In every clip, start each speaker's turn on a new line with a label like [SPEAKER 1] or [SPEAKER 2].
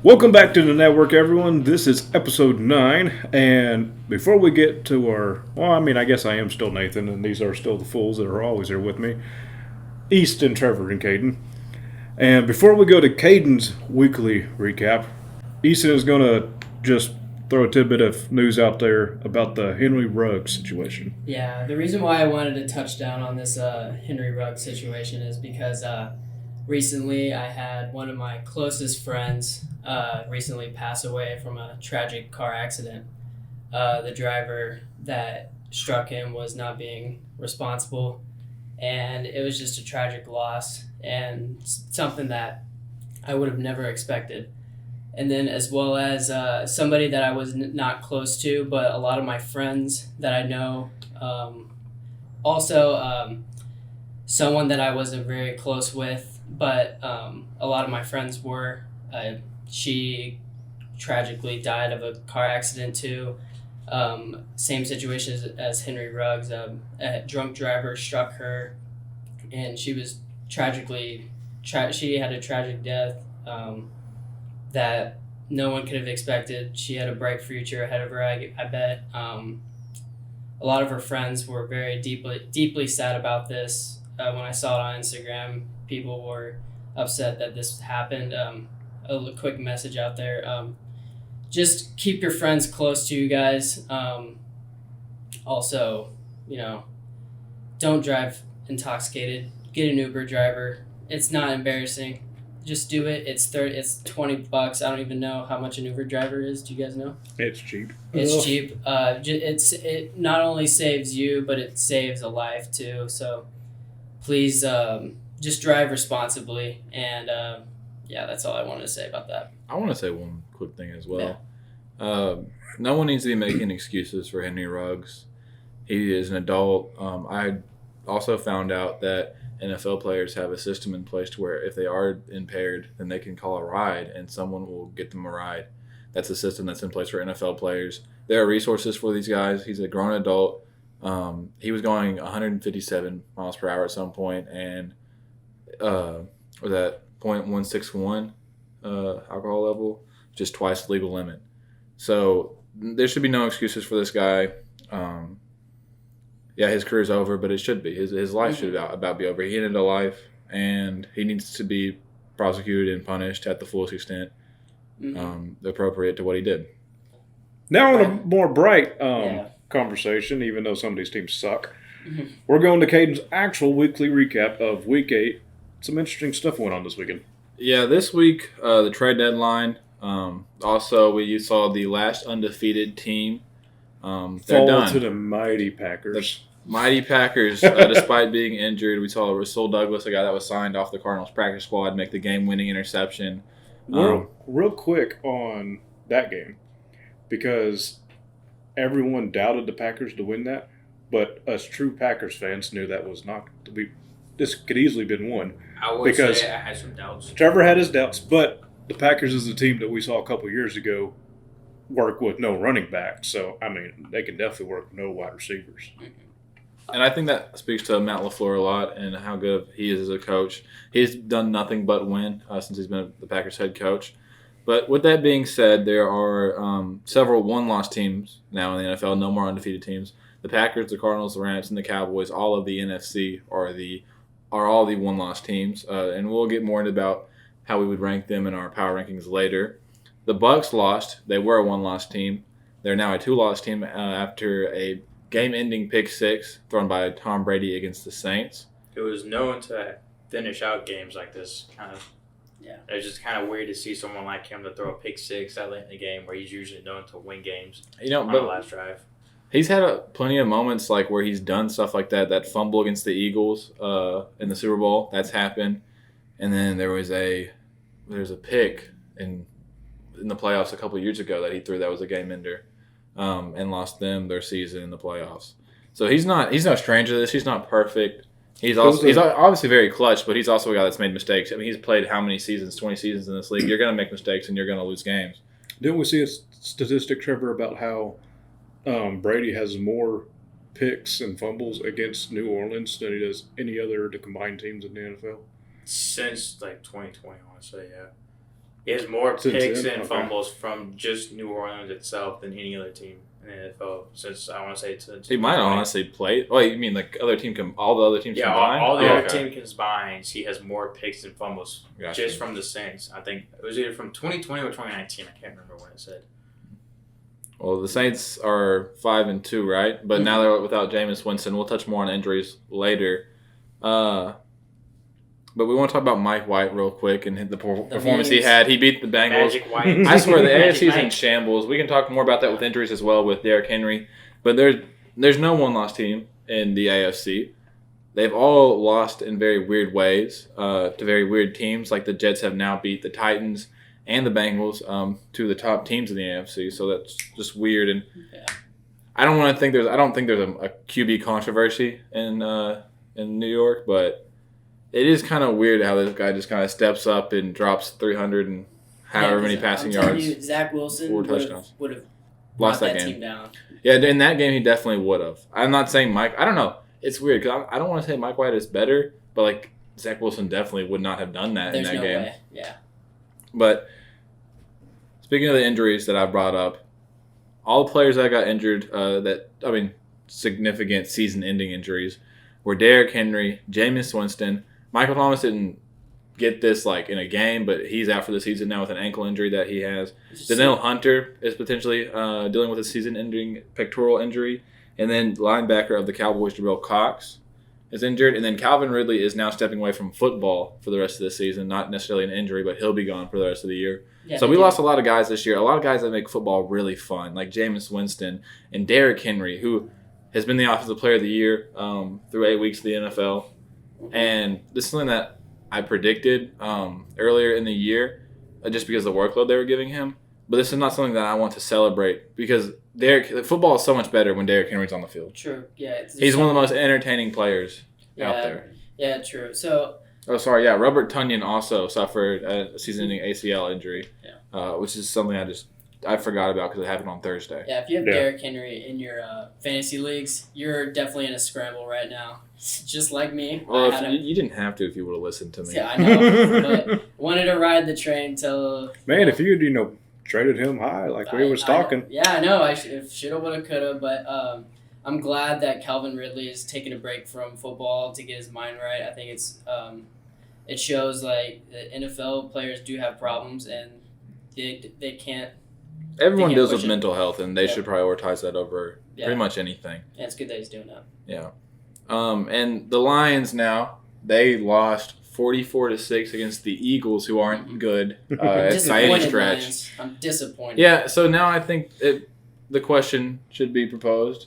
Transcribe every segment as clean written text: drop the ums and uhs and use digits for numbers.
[SPEAKER 1] Welcome back to the network, everyone. This is episode 9. And before we get to I guess I am still Nathan, and these are still the fools that are always here with me, Easton, Trevor, and Caden. And before we go to Caden's weekly recap, Easton is going to just throw a tidbit of news out there about the Henry Ruggs situation.
[SPEAKER 2] Yeah, the reason why I wanted to touch down on this Henry Ruggs situation is because recently I had one of my closest friends recently pass away from a tragic car accident. The driver that struck him was not being responsible, and it was just a tragic loss and something that I would have never expected. And then as well as somebody that I was not close to, but a lot of my friends that I know. Also, someone that I wasn't very close with, but a lot of my friends were. She tragically died of a car accident too. Same situation as Henry Ruggs. A drunk driver struck her, and she was tragically. She had a tragic death. That no one could have expected. She had a bright future ahead of her, I bet. A lot of her friends were very deeply sad about this. When I saw it on Instagram, people were upset that this happened. A quick message out there. Just keep your friends close to you guys. Also, don't drive intoxicated. Get an Uber driver. It's not embarrassing. Just do it. It's $20. I don't even know how much an Uber driver is. Do you guys know?
[SPEAKER 1] It's cheap.
[SPEAKER 2] It's cheap. It not only saves you, but it saves a life too. So please just drive responsibly. And that's all I wanted to say about that.
[SPEAKER 3] I want to say one quick thing as well. Yeah. No one needs to be making excuses for Henry Ruggs. He is an adult. I also found out that NFL players have a system in place to where if they are impaired, then they can call a ride and someone will get them a ride. That's a system that's in place for NFL players. There are resources for these guys. He's a grown adult. He was going 157 miles per hour at some point, and was at 0.161 alcohol level, just twice the legal limit. So there should be no excuses for this guy. His career's over, but it should be. His life should about be over. He ended a life, and he needs to be prosecuted and punished at the fullest extent appropriate to what he did.
[SPEAKER 1] Now on a more bright conversation, even though some of these teams suck, we're going to Caden's actual weekly recap of Week 8. Some interesting stuff went on this weekend.
[SPEAKER 3] Yeah, this week, the trade deadline. Also, you saw the last undefeated team.
[SPEAKER 1] Fall
[SPEAKER 3] done.
[SPEAKER 1] To the mighty Packers.
[SPEAKER 3] The mighty Packers, despite being injured, we saw Rasul Douglas, a guy that was signed off the Cardinals practice squad, make the game-winning interception.
[SPEAKER 1] Real quick on that game, because everyone doubted the Packers to win that, but us true Packers fans knew that was not to be. This could easily been won.
[SPEAKER 4] I would say I had some doubts.
[SPEAKER 1] Trevor had his doubts, but the Packers is a team that we saw a couple years ago work with no running back. So, they can definitely work with no wide receivers.
[SPEAKER 3] And I think that speaks to Matt LaFleur a lot and how good he is as a coach. He's done nothing but win since he's been the Packers head coach. But with that being said, there are several one-loss teams now in the NFL, no more undefeated teams. The Packers, the Cardinals, the Rams, and the Cowboys, all of the NFC are all the one-loss teams. And we'll get more into about how we would rank them in our power rankings later. The Bucs lost. They were a one-loss team. They're now a two-loss team after a game-ending pick six thrown by Tom Brady against the Saints.
[SPEAKER 4] It was known to finish out games like this. It's just kind of weird to see someone like him to throw a pick six that late in the game where he's usually known to win games on the last drive.
[SPEAKER 3] He's had plenty of moments like where he's done stuff like that. That fumble against the Eagles in the Super Bowl, that's happened. And then there's a pick in the playoffs a couple of years ago that he threw that was a game ender and lost them their season in the playoffs. So he's no stranger to this. He's not perfect. He's obviously very clutch, but he's also a guy that's made mistakes. He's played how many seasons? 20 seasons in this league. You're going to make mistakes and you're going to lose games.
[SPEAKER 1] Didn't we see a statistic, Trevor, about how Brady has more picks and fumbles against New Orleans than he does any other of the combined teams in the NFL?
[SPEAKER 4] Since 2020, I want to say, yeah. He has more picks
[SPEAKER 1] then,
[SPEAKER 4] and
[SPEAKER 1] okay.
[SPEAKER 4] fumbles from just New Orleans itself than any other team in the NFL since I want to say since
[SPEAKER 3] He might honestly play. Oh, you mean like all the other teams combined?
[SPEAKER 4] all the other
[SPEAKER 3] Okay.
[SPEAKER 4] teams combined, he has more picks and fumbles
[SPEAKER 3] Gotcha.
[SPEAKER 4] just from the Saints. I think it was either from 2020 or 2019. I can't remember when it said.
[SPEAKER 3] Well, the Saints are 5-2, right? But now they're without Jameis Winston. We'll touch more on injuries later. But we want to talk about Mike White real quick and the performance he had. He beat the Bengals.
[SPEAKER 4] Magic White.
[SPEAKER 3] I swear the
[SPEAKER 4] Magic
[SPEAKER 3] AFC is in
[SPEAKER 4] Mike.
[SPEAKER 3] shambles. We can talk more about that with injuries as well with Derrick Henry. But there's no one-loss team in the AFC. They've all lost in very weird ways to very weird teams. Like the Jets have now beat the Titans and the Bengals, two of the top teams in the AFC. So that's just weird. And I don't think there's a QB controversy in New York, but it is kind of weird how this guy just kind of steps up and drops 300 and however many passing yards.
[SPEAKER 2] Zach Wilson
[SPEAKER 3] 4 touchdowns.
[SPEAKER 2] would have
[SPEAKER 3] Lost
[SPEAKER 2] brought
[SPEAKER 3] that
[SPEAKER 2] team
[SPEAKER 3] game.
[SPEAKER 2] down.
[SPEAKER 3] Yeah, in that game he definitely would have. I'm not saying Mike. I don't know. It's weird because I don't want to say Mike White is better, but like Zach Wilson definitely would not have done that
[SPEAKER 2] There's
[SPEAKER 3] in that
[SPEAKER 2] no
[SPEAKER 3] game.
[SPEAKER 2] way. Yeah.
[SPEAKER 3] But speaking of the injuries that I brought up, all the players that got injured, significant season-ending injuries, were Derrick Henry, Jameis Winston. Michael Thomas didn't get this like in a game, but he's out for the season now with an ankle injury that he has. Danielle Hunter is potentially dealing with a season-ending pectoral injury. And then linebacker of the Cowboys, Jabril Cox, is injured. And then Calvin Ridley is now stepping away from football for the rest of the season. Not necessarily an injury, but he'll be gone for the rest of the year.
[SPEAKER 2] Yeah,
[SPEAKER 3] So we lost a lot of guys this year. A lot of guys that make football really fun, like Jameis Winston and Derrick Henry, who has been the Offensive Player of the Year through 8 weeks of the NFL. And this is something that I predicted earlier in the year just because of the workload they were giving him. But this is not something that I want to celebrate because football is so much better when Derrick Henry's on the field.
[SPEAKER 2] True. Yeah.
[SPEAKER 3] He's one of the most entertaining players out there.
[SPEAKER 2] Yeah, true. So.
[SPEAKER 3] Oh, sorry. Yeah, Robert Tonyan also suffered a season-ending ACL injury, which is something I forgot about because it happened on Thursday.
[SPEAKER 2] Yeah, if you have Derrick Henry in your fantasy leagues, you're definitely in a scramble right now. Just like me.
[SPEAKER 3] Well, you didn't have to if you would have listened to me.
[SPEAKER 2] Yeah, I know. But wanted to ride the train till.
[SPEAKER 1] Man, if you traded him high like we was talking.
[SPEAKER 2] I know. I shoulda, woulda, coulda, but I'm glad that Calvin Ridley is taking a break from football to get his mind right. I think it shows like the NFL players do have problems and they can't.
[SPEAKER 3] Everyone deals with mental health, and they should prioritize that over pretty much anything.
[SPEAKER 2] Yeah, it's good that he's doing that.
[SPEAKER 3] Yeah. And the Lions now, they lost 44-6 against the Eagles, who aren't good. Exciting stretch.
[SPEAKER 2] Lions. I'm disappointed.
[SPEAKER 3] Yeah, so now I think the question should be proposed.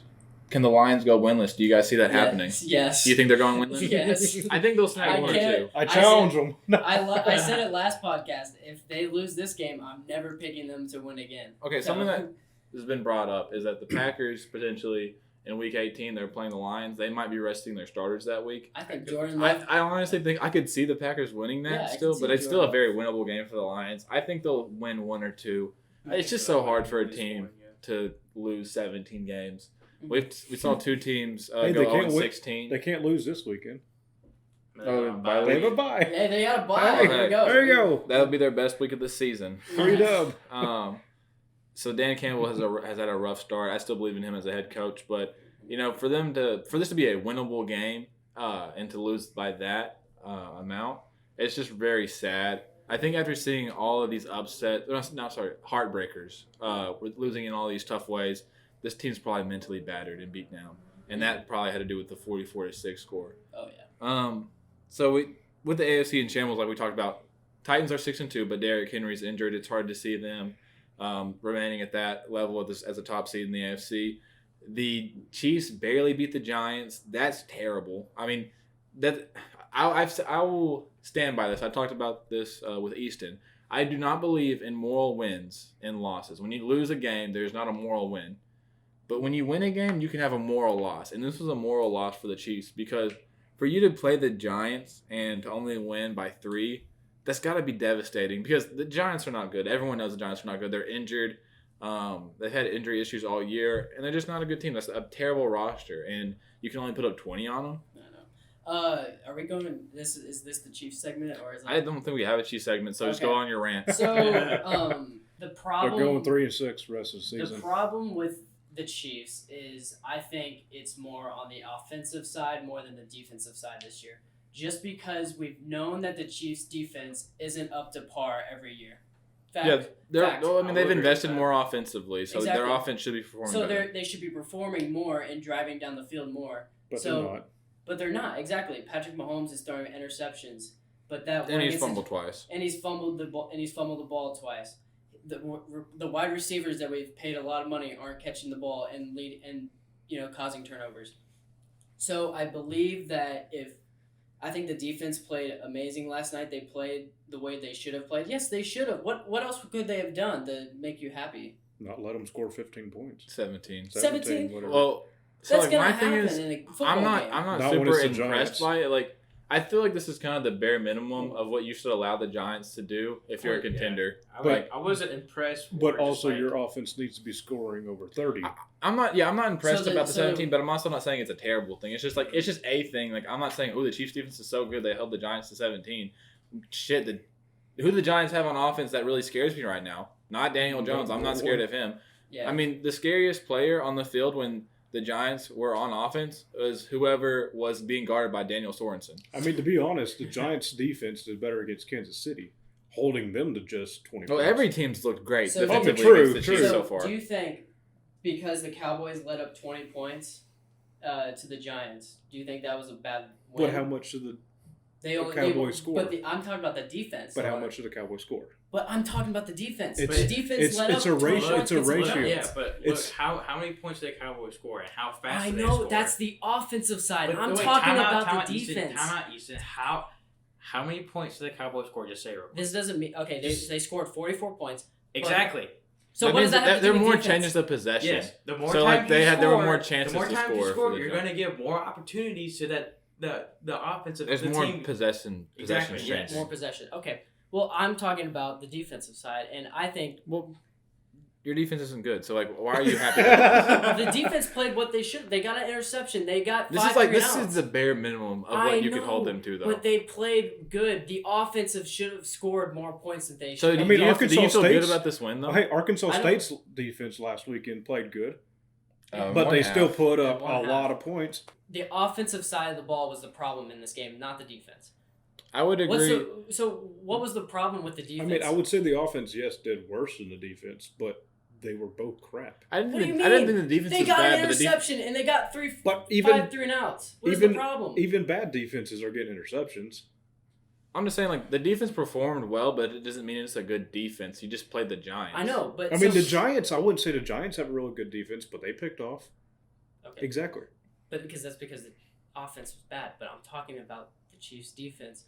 [SPEAKER 3] Can the Lions go winless? Do you guys see that happening?
[SPEAKER 2] Yes.
[SPEAKER 3] Do you think they're going winless?
[SPEAKER 2] Yes.
[SPEAKER 3] I think they'll snag one or two.
[SPEAKER 1] I challenge them.
[SPEAKER 2] I said it last podcast. If they lose this game, I'm never picking them to win again.
[SPEAKER 3] Okay, something that has been brought up is that the Packers potentially in Week 18 they're playing the Lions. They might be resting their starters that week.
[SPEAKER 2] I think Jordan.
[SPEAKER 3] I honestly think I could see the Packers winning that still, but it's still a very winnable game for the Lions. I think they'll win one or two. It's just so hard for a team to lose 17 games. We saw two teams go 0-16.
[SPEAKER 1] They can't lose this weekend.
[SPEAKER 3] They have
[SPEAKER 1] a bye.
[SPEAKER 2] Hey, they got a bye. There you go.
[SPEAKER 1] There you go.
[SPEAKER 3] That'll be their best week of the season.
[SPEAKER 1] Free dub.
[SPEAKER 3] So Dan Campbell has had a rough start. I still believe in him as a head coach, but for this to be a winnable game and to lose by that amount, it's just very sad. I think after seeing all of these heartbreakers, with losing in all these tough ways, this team's probably mentally battered and beat down, and that probably had to do with the 44-6 score.
[SPEAKER 2] Oh yeah.
[SPEAKER 3] So with the AFC in shambles, like we talked about, Titans are 6-2, but Derrick Henry's injured. It's hard to see them remaining at that level as a top seed in the AFC. The Chiefs barely beat the Giants. That's terrible. I mean, I will stand by this. I talked about this with Easton. I do not believe in moral wins and losses. When you lose a game, there's not a moral win. But when you win a game, you can have a moral loss. And this was a moral loss for the Chiefs because for you to play the Giants and to only win by 3, that's got to be devastating because the Giants are not good. Everyone knows the Giants are not good. They're injured. They've had injury issues all year, and they're just not a good team. That's a terrible roster, and you can only put up 20 on them.
[SPEAKER 2] Are we going? Is this the Chiefs segment or is it?
[SPEAKER 3] I don't think we have a Chiefs segment, so just go on your rant.
[SPEAKER 2] So, the problem.
[SPEAKER 1] They're going 3-6 the rest of the season.
[SPEAKER 2] The problem with the Chiefs is I think it's more on the offensive side more than the defensive side this year. Just because we've known that the Chiefs' defense isn't up to par every year.
[SPEAKER 3] Fact. They've invested more offensively, so
[SPEAKER 2] exactly.
[SPEAKER 3] their offense should be performing better.
[SPEAKER 2] They should be performing more and driving down the field more.
[SPEAKER 1] But they're not.
[SPEAKER 2] But they're not, exactly. Patrick Mahomes is throwing interceptions.
[SPEAKER 3] And he's fumbled twice.
[SPEAKER 2] And he's fumbled the ball twice. The wide receivers that we've paid a lot of money aren't catching the ball and causing turnovers. So I believe that I think the defense played amazing last night. They played the way they should have played. Yes, they should have. What else could they have done to make you happy?
[SPEAKER 1] Not let them score 15 points.
[SPEAKER 3] 17.
[SPEAKER 2] 17?
[SPEAKER 1] Whatever.
[SPEAKER 3] Well, so
[SPEAKER 2] that's
[SPEAKER 3] like,
[SPEAKER 2] gonna
[SPEAKER 3] my
[SPEAKER 2] happen
[SPEAKER 3] thing is,
[SPEAKER 2] in a football game.
[SPEAKER 3] I'm not
[SPEAKER 1] Not when
[SPEAKER 3] super
[SPEAKER 1] it's the
[SPEAKER 3] impressed
[SPEAKER 1] Giants.
[SPEAKER 3] by it. Like, I feel like this is kind of the bare minimum of what you should allow the Giants to do if you're a contender.
[SPEAKER 4] Yeah. I wasn't impressed.
[SPEAKER 1] But also, your offense needs to be scoring over 30.
[SPEAKER 3] I'm not impressed about the 17, but I'm also not saying it's a terrible thing. It's just a thing. Like, I'm not saying, the Chiefs defense is so good they held the Giants to 17. Shit, who do the Giants have on offense that really scares me right now? Not Daniel Jones. I'm not scared of him.
[SPEAKER 2] Yeah.
[SPEAKER 3] I mean, the scariest player on the field when the Giants were on offense was whoever was being guarded by Daniel Sorensen.
[SPEAKER 1] I mean, to be honest, the Giants' defense did better against Kansas City, holding them to just 20 points.
[SPEAKER 3] Well, every team's looked great
[SPEAKER 2] So-
[SPEAKER 3] defensively
[SPEAKER 1] True,
[SPEAKER 3] against the Chiefs so far.
[SPEAKER 2] Do you think because the Cowboys let up 20 points to the Giants, do you think that was a bad win?
[SPEAKER 1] But how much did
[SPEAKER 2] the
[SPEAKER 1] Cowboys score?
[SPEAKER 2] But I'm talking about the defense.
[SPEAKER 1] But how much did the Cowboys score?
[SPEAKER 2] But I'm talking about the defense.
[SPEAKER 1] It's-
[SPEAKER 2] The defense let
[SPEAKER 1] it's
[SPEAKER 2] up
[SPEAKER 1] a
[SPEAKER 2] 20
[SPEAKER 1] ratio-
[SPEAKER 2] points
[SPEAKER 1] it's a
[SPEAKER 2] against the
[SPEAKER 1] ratio.
[SPEAKER 2] Giants.
[SPEAKER 4] Yeah, but
[SPEAKER 1] It's-
[SPEAKER 4] look, how many points did the Cowboys score and how fast
[SPEAKER 2] I
[SPEAKER 4] did they
[SPEAKER 2] know
[SPEAKER 4] score?
[SPEAKER 2] that's the offensive side.
[SPEAKER 4] But
[SPEAKER 2] I'm
[SPEAKER 4] wait,
[SPEAKER 2] talking
[SPEAKER 4] time
[SPEAKER 2] about
[SPEAKER 4] out,
[SPEAKER 2] the defense.
[SPEAKER 4] Time out, Easton. How many points did the Cowboys score? Just say it real quick.
[SPEAKER 2] This doesn't mean they scored 44 points.
[SPEAKER 4] Exactly.
[SPEAKER 2] So
[SPEAKER 3] that
[SPEAKER 2] what
[SPEAKER 3] means
[SPEAKER 2] does that have to
[SPEAKER 3] there
[SPEAKER 2] do
[SPEAKER 3] are
[SPEAKER 2] with
[SPEAKER 3] more
[SPEAKER 2] defense?
[SPEAKER 3] changes of possession.
[SPEAKER 4] Yes. The more
[SPEAKER 3] So,
[SPEAKER 4] time
[SPEAKER 3] there
[SPEAKER 4] you
[SPEAKER 3] were
[SPEAKER 4] score,
[SPEAKER 3] more chances
[SPEAKER 4] the more
[SPEAKER 3] to
[SPEAKER 4] time
[SPEAKER 3] score
[SPEAKER 4] you
[SPEAKER 3] for
[SPEAKER 4] score,
[SPEAKER 3] the
[SPEAKER 4] you're
[SPEAKER 3] Giants.
[SPEAKER 4] going to give more opportunities so that the offensive
[SPEAKER 3] There's
[SPEAKER 4] the
[SPEAKER 3] more
[SPEAKER 4] team.
[SPEAKER 3] possession
[SPEAKER 4] Exactly,
[SPEAKER 3] strengths.
[SPEAKER 4] yes.
[SPEAKER 2] More possession. Okay. Well, I'm talking about the defensive side, and I think
[SPEAKER 3] Well, your defense isn't good, so why are you happy about this?
[SPEAKER 2] the defense played what they should. They got an interception. They got
[SPEAKER 3] This is the bare minimum of what you could hold them to, though.
[SPEAKER 2] But they played good. The offensive should have scored more points than they
[SPEAKER 3] So
[SPEAKER 2] should.
[SPEAKER 3] do
[SPEAKER 1] I mean,
[SPEAKER 3] you
[SPEAKER 1] Arkansas
[SPEAKER 3] feel good
[SPEAKER 1] State's-
[SPEAKER 3] about this win, though?
[SPEAKER 1] Hey, Arkansas
[SPEAKER 2] I don't-
[SPEAKER 1] State's defense last weekend played good,
[SPEAKER 3] One
[SPEAKER 1] but they
[SPEAKER 3] half.
[SPEAKER 1] still put up
[SPEAKER 2] one
[SPEAKER 1] a
[SPEAKER 2] half.
[SPEAKER 1] lot of points.
[SPEAKER 2] The offensive side of the ball was the problem in this game, not the defense.
[SPEAKER 3] I would agree.
[SPEAKER 2] So what was the problem with the
[SPEAKER 1] I
[SPEAKER 2] defense?
[SPEAKER 1] mean, I would say the offense, yes, did worse than the defense, but they were both crap.
[SPEAKER 3] I didn't
[SPEAKER 2] What do you
[SPEAKER 3] think the
[SPEAKER 2] mean?
[SPEAKER 3] defense
[SPEAKER 2] They
[SPEAKER 3] was
[SPEAKER 2] got
[SPEAKER 3] bad,
[SPEAKER 2] an
[SPEAKER 3] but the defense.
[SPEAKER 2] interception and they got
[SPEAKER 1] But
[SPEAKER 2] five 3 and outs. What's the
[SPEAKER 1] even
[SPEAKER 2] problem?
[SPEAKER 1] even bad defenses are getting interceptions.
[SPEAKER 3] I'm just saying, the defense performed well, but it doesn't mean it's a good defense. You just played the Giants.
[SPEAKER 2] I know, but
[SPEAKER 1] I mean, the Giants. I wouldn't say the Giants have a really good defense, but they picked off.
[SPEAKER 2] Okay.
[SPEAKER 1] Exactly.
[SPEAKER 2] But because the offense was bad. But I'm talking about the Chiefs' defense.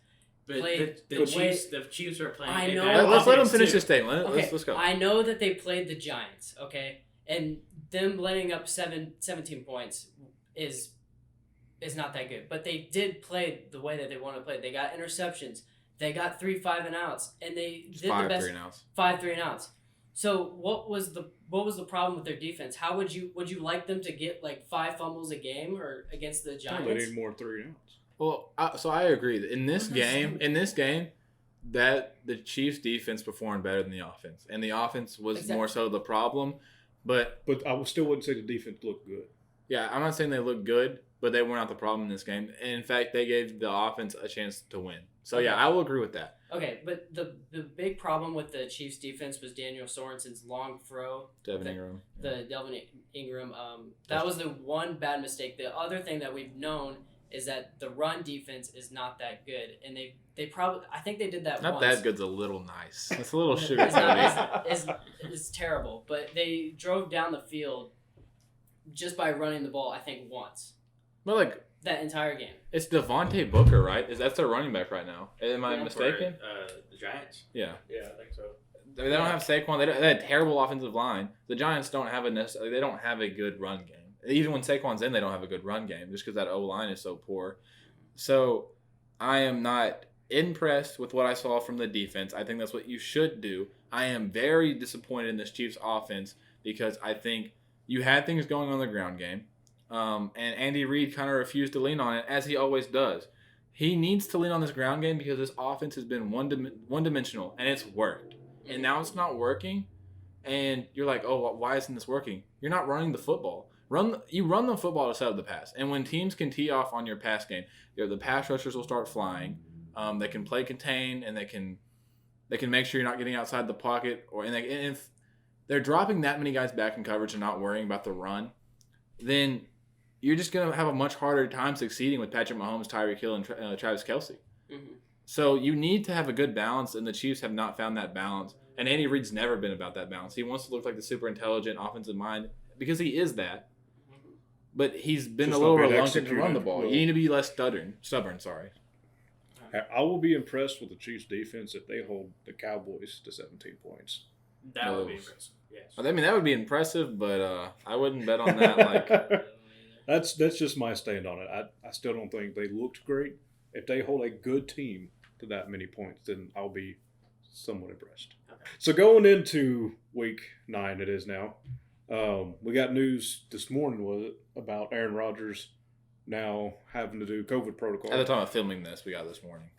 [SPEAKER 4] But
[SPEAKER 2] played
[SPEAKER 4] the
[SPEAKER 2] the
[SPEAKER 4] Chiefs are playing.
[SPEAKER 2] I
[SPEAKER 4] a
[SPEAKER 2] know.
[SPEAKER 4] bad
[SPEAKER 3] Let's let him
[SPEAKER 4] offense,
[SPEAKER 3] finish
[SPEAKER 4] too.
[SPEAKER 3] his statement.
[SPEAKER 2] Okay,
[SPEAKER 3] Let's go.
[SPEAKER 2] I know that they played the Giants, okay? And them letting up 17 points is not that good. But they did play the way that they wanted to play. They got interceptions. They got 3 5 and outs. And they did the best.
[SPEAKER 3] 5-3 and outs.
[SPEAKER 2] 5 3 and outs. So what was the problem with their defense? How would you like them to get 5 fumbles a game or against the
[SPEAKER 1] No,
[SPEAKER 2] Giants?
[SPEAKER 1] they need more 3 outs.
[SPEAKER 3] Well, so I agree. In this game, that the Chiefs' defense performed better than the offense, and the offense was
[SPEAKER 2] Exactly.
[SPEAKER 3] more so the problem. But
[SPEAKER 1] But I still wouldn't say the defense looked good.
[SPEAKER 3] yeah, I'm not saying they looked good, but they were not the problem in this game. And in fact, they gave the offense a chance to win. So yeah,
[SPEAKER 2] Okay.
[SPEAKER 3] I will agree with that.
[SPEAKER 2] Okay, but the big problem with the Chiefs' defense was Daniel Sorensen's long throw.
[SPEAKER 3] Devin
[SPEAKER 2] The-
[SPEAKER 3] Ingram.
[SPEAKER 2] The Delvin Ingram. That was the one bad mistake. The other thing that we've known is that the run defense is not that good, and they probably I think they did that
[SPEAKER 3] Not
[SPEAKER 2] once.
[SPEAKER 3] that good's a little nice. It's a little sugar
[SPEAKER 2] It's not-
[SPEAKER 3] coated.
[SPEAKER 2] it's terrible, but they drove down the field just by running the ball. I think once
[SPEAKER 3] But
[SPEAKER 2] that entire game.
[SPEAKER 3] it's Devontae Booker, right? That's their running back right now. Am I
[SPEAKER 2] Yeah.
[SPEAKER 3] mistaken?
[SPEAKER 4] For, the Giants.
[SPEAKER 3] Yeah.
[SPEAKER 4] Yeah, I think so.
[SPEAKER 3] They don't have Saquon. They had a terrible offensive line. The Giants don't have they don't have a good run game. Even when Saquon's in, they don't have a good run game just because that O-line is so poor. So I am not impressed with what I saw from the defense. I think that's what you should do. I am very disappointed in this Chiefs offense because I think you had things going on the ground game. And Andy Reid kind of refused to lean on it, as he always does. He needs to lean on this ground game because this offense has been one-dimensional, and it's worked. And now it's not working, and you're like, oh, why isn't this working? You're not running the football. You run the football to set up the pass. And when teams can tee off on your pass game, the pass rushers will start flying. They can play contain, and they can make sure you're not getting outside the pocket. And if they're dropping that many guys back in coverage and not worrying about the run, then you're just going to have a much harder time succeeding with Patrick Mahomes, Tyreek Hill, and Travis Kelce. Mm-hmm. So you need to have a good balance, and the Chiefs have not found that balance. And Andy Reid's never been about that balance. He wants to look like the super intelligent offensive mind because he is that. But he's been just a little reluctant to run the ball. You need to be less stubborn.
[SPEAKER 1] I will be impressed with the Chiefs' defense if they hold the Cowboys to 17 points.
[SPEAKER 4] That would be impressive. Yes.
[SPEAKER 3] I mean, that would be impressive, but I wouldn't bet on that.
[SPEAKER 1] That's just my stand on it. I still don't think they looked great. If they hold a good team to that many points, then I'll be somewhat impressed. Okay. So going into week 9, it is now. We got news this morning, was it, about Aaron Rodgers now having to do COVID protocol.
[SPEAKER 3] At the time of filming this, we got this morning.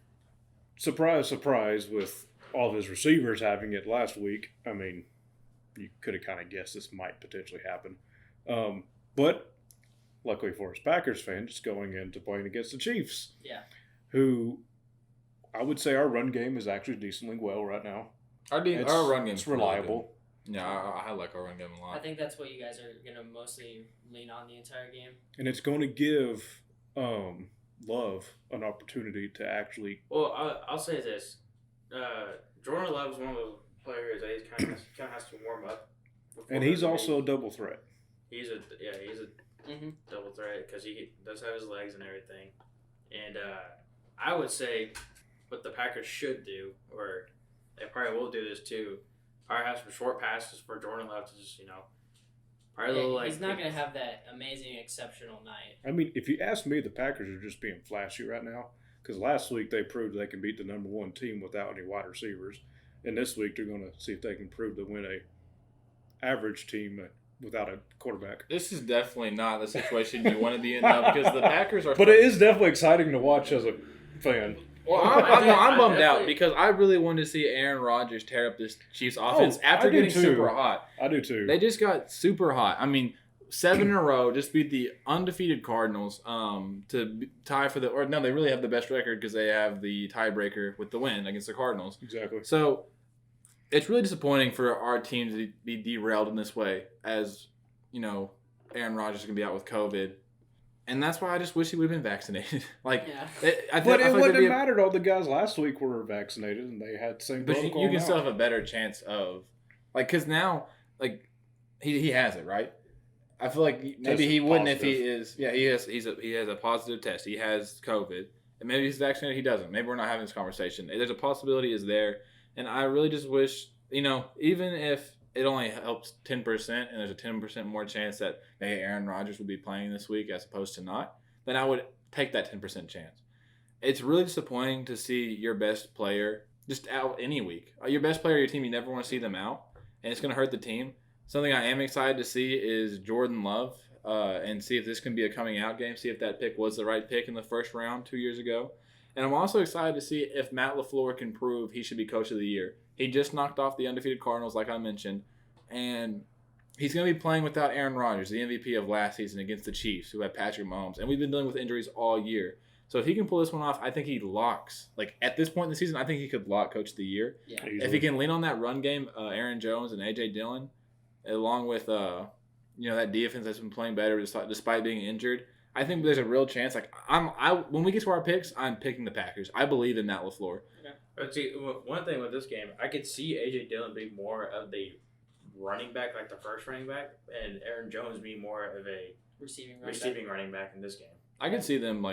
[SPEAKER 1] Surprise, surprise, with all of his receivers having it last week. I mean, you could have kind of guessed this might potentially happen. But luckily for us Packers fans, it's going into playing against the Chiefs.
[SPEAKER 2] Yeah.
[SPEAKER 1] Who I would say our run game is actually decently well right now.
[SPEAKER 3] Our run game is
[SPEAKER 1] reliable.
[SPEAKER 3] Yeah, I like our run game a lot.
[SPEAKER 2] I think that's what you guys are going to mostly lean on the entire game.
[SPEAKER 1] And it's going to give Love an opportunity to actually...
[SPEAKER 4] Well, I'll say this. Jordan Love is one of those players that he kind of has to warm up.
[SPEAKER 1] And he's also a double threat.
[SPEAKER 4] He's a double threat because he does have his legs and everything. And I would say what the Packers should do, or they probably will do this too, probably have some short passes for Jordan Love to just,
[SPEAKER 2] he's not going to have that amazing, exceptional night.
[SPEAKER 1] I mean, if you ask me, the Packers are just being flashy right now because last week they proved they can beat the number 1 team without any wide receivers. And this week they're going to see if they can prove to win a average team without a quarterback.
[SPEAKER 3] This is definitely not the situation you want to be in now because the Packers are...
[SPEAKER 1] But it is definitely exciting to watch as a fan.
[SPEAKER 3] Well, I'm bummed out because I really wanted to see Aaron Rodgers tear up this Chiefs offense after getting super hot.
[SPEAKER 1] I do too.
[SPEAKER 3] They just got super hot. I mean, 7 in a row, just beat the undefeated Cardinals to tie for the... Or no, they really have the best record because they have the tiebreaker with the win against the Cardinals.
[SPEAKER 1] Exactly.
[SPEAKER 3] So it's really disappointing for our team to be derailed in this way as, Aaron Rodgers is going to be out with COVID. And that's why I just wish he would have been vaccinated.
[SPEAKER 1] But it wouldn't have mattered. All the guys last week were vaccinated, and they had the same protocol.
[SPEAKER 3] But you can still have a better chance of, because now, he has it, right? I feel like maybe he wouldn't if he is. Yeah, he has a positive test. He has COVID, and maybe he's vaccinated. He doesn't. Maybe we're not having this conversation. There's a possibility is there, and I really just wish, even if it only helps 10%, and there's a 10% more chance that maybe Aaron Rodgers would be playing this week as opposed to not, then I would take that 10% chance. It's really disappointing to see your best player just out any week. Your best player of your team, you never want to see them out, and it's going to hurt the team. Something I am excited to see is Jordan Love and see if this can be a coming out game, see if that pick was the right pick in the first round 2 years ago. And I'm also excited to see if Matt LaFleur can prove he should be Coach of the Year. He just knocked off the undefeated Cardinals, like I mentioned, and he's going to be playing without Aaron Rodgers, the MVP of last season against the Chiefs, who had Patrick Mahomes. And we've been dealing with injuries all year. So if he can pull this one off, I think he locks. At this point in the season, I think he could lock Coach of the Year. Yeah. If he can lean on that run game, Aaron Jones and A.J. Dillon, along with that defense that's been playing better despite being injured, I think there's a real chance. When we get to our picks, I'm picking the Packers. I believe in Matt LaFleur.
[SPEAKER 4] Okay. But see, one thing with this game, I could see A.J. Dillon being more of the running back, like the first running back, and Aaron Jones being more of a receiving running back in this game.
[SPEAKER 3] I could see them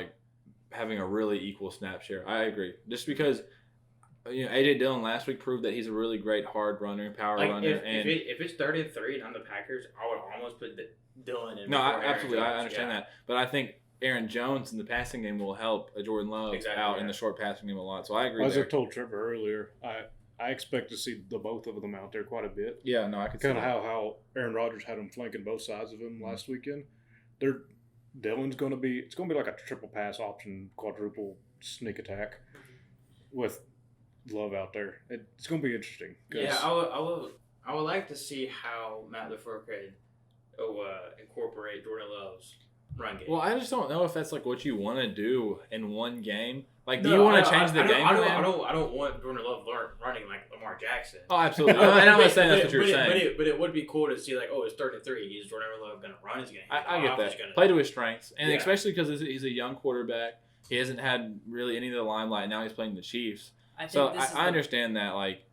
[SPEAKER 3] having a really equal snap share. I agree. Just because A.J. Dillon last week proved that he's a really great hard runner, power runner.
[SPEAKER 4] If it's 30-3 and I'm the Packers, I would almost put Dillon in.
[SPEAKER 3] No, absolutely. I understand that. But I think Aaron Jones in the passing game will help Jordan Love out in the short passing game a lot. So I agree.
[SPEAKER 1] As I told Trevor earlier, I expect to see the both of them out there quite a bit.
[SPEAKER 3] Yeah, no, I could
[SPEAKER 1] kind of how Aaron Rodgers had them flanking both sides of him last weekend. They're Dylan's going to be. It's going to be like a triple pass option, quadruple sneak attack with Love out there. It's going to be interesting.
[SPEAKER 4] Yeah, I would like to see how Matt LaFleur could incorporate Jordan Love's run game.
[SPEAKER 3] Well, I just don't know if that's like what you want to do in one game. Like, do you want to change the game plan?
[SPEAKER 4] I don't want Jordan Love running like Lamar Jackson.
[SPEAKER 3] Oh, absolutely. And I'm not saying that's what you're saying.
[SPEAKER 4] But it would be cool to see, like, it's 3rd and 3. Is Jordan Love going to run? Is he going to
[SPEAKER 3] I get that. Play to his strengths. And especially because he's a young quarterback. He hasn't had really any of the limelight. Now he's playing the Chiefs. I understand that, like,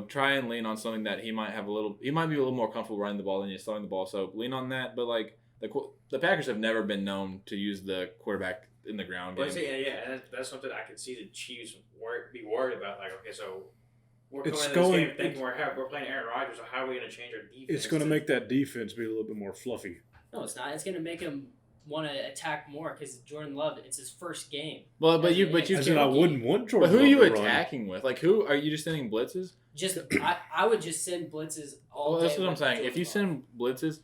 [SPEAKER 3] try and lean on something that he might be a little more comfortable running the ball than he's throwing the ball. So lean on that. But, like, the Packers have never been known to use the quarterback in the ground game.
[SPEAKER 4] That's something I could see the Chiefs be worried about. Like, okay, so we're
[SPEAKER 1] It's
[SPEAKER 4] coming
[SPEAKER 1] going-
[SPEAKER 4] in this game thinking we're playing Aaron Rodgers, so how are we going to change our defense?
[SPEAKER 1] It's going to make that defense be a little bit more fluffy.
[SPEAKER 2] No, it's not. It's going to make him want to attack more because Jordan Love, it's his first game.
[SPEAKER 3] Well, but you
[SPEAKER 1] As in, I wouldn't want Jordan.
[SPEAKER 3] But who are you
[SPEAKER 1] Love to run.
[SPEAKER 3] attacking with? Like, who are you just sending blitzes?
[SPEAKER 2] I would just send blitzes all day.
[SPEAKER 3] That's what I'm
[SPEAKER 2] with
[SPEAKER 3] saying.
[SPEAKER 2] Jordan
[SPEAKER 3] If you
[SPEAKER 2] Love.
[SPEAKER 3] send blitzes,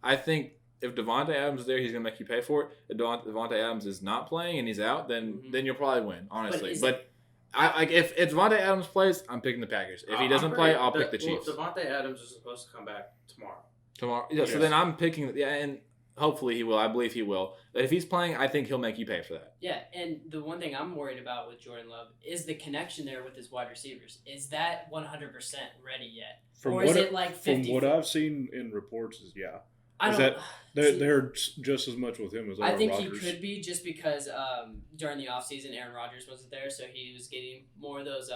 [SPEAKER 3] I think if Devontae Adams is there, he's going to make you pay for it. If Devontae Adams is not playing and he's out, then you'll probably win, honestly. But if Devontae Adams plays, I'm picking the Packers. If he doesn't play, I'll pick the Chiefs.
[SPEAKER 4] Devontae Adams is supposed to come back tomorrow.
[SPEAKER 3] Yeah, so then I'm picking and hopefully he will. I believe he will. But if he's playing, I think he'll make you pay for that.
[SPEAKER 2] Yeah, and the one thing I'm worried about with Jordan Love is the connection there with his wide receivers. Is that 100% ready yet? Or is it like 50?
[SPEAKER 1] From what I've seen in reports,
[SPEAKER 2] I
[SPEAKER 1] is
[SPEAKER 2] don't.
[SPEAKER 1] that they're just as much with him as
[SPEAKER 2] I think
[SPEAKER 1] Rodgers.
[SPEAKER 2] he could be just because during the offseason Aaron Rodgers wasn't there, so he was getting more of those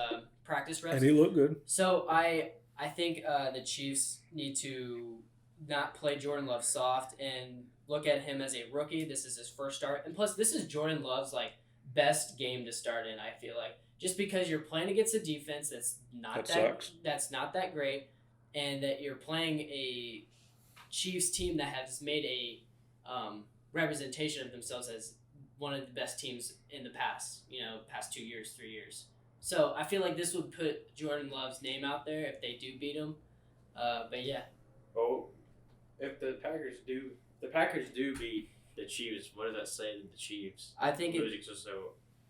[SPEAKER 2] practice reps.
[SPEAKER 1] And he looked good.
[SPEAKER 2] So I think the Chiefs need to not play Jordan Love soft and look at him as a rookie. This is his first start, and plus this is Jordan Love's like best game to start in. I feel like just because you're playing against a defense that's not that great, and that you're playing a Chiefs team that has made a representation of themselves as one of the best teams in the past 2 years, 3 years. So I feel like this would put Jordan Love's name out there if they do beat him. But yeah.
[SPEAKER 4] Oh, if the Packers do beat the Chiefs, what does that say to the Chiefs?
[SPEAKER 2] I think
[SPEAKER 4] losing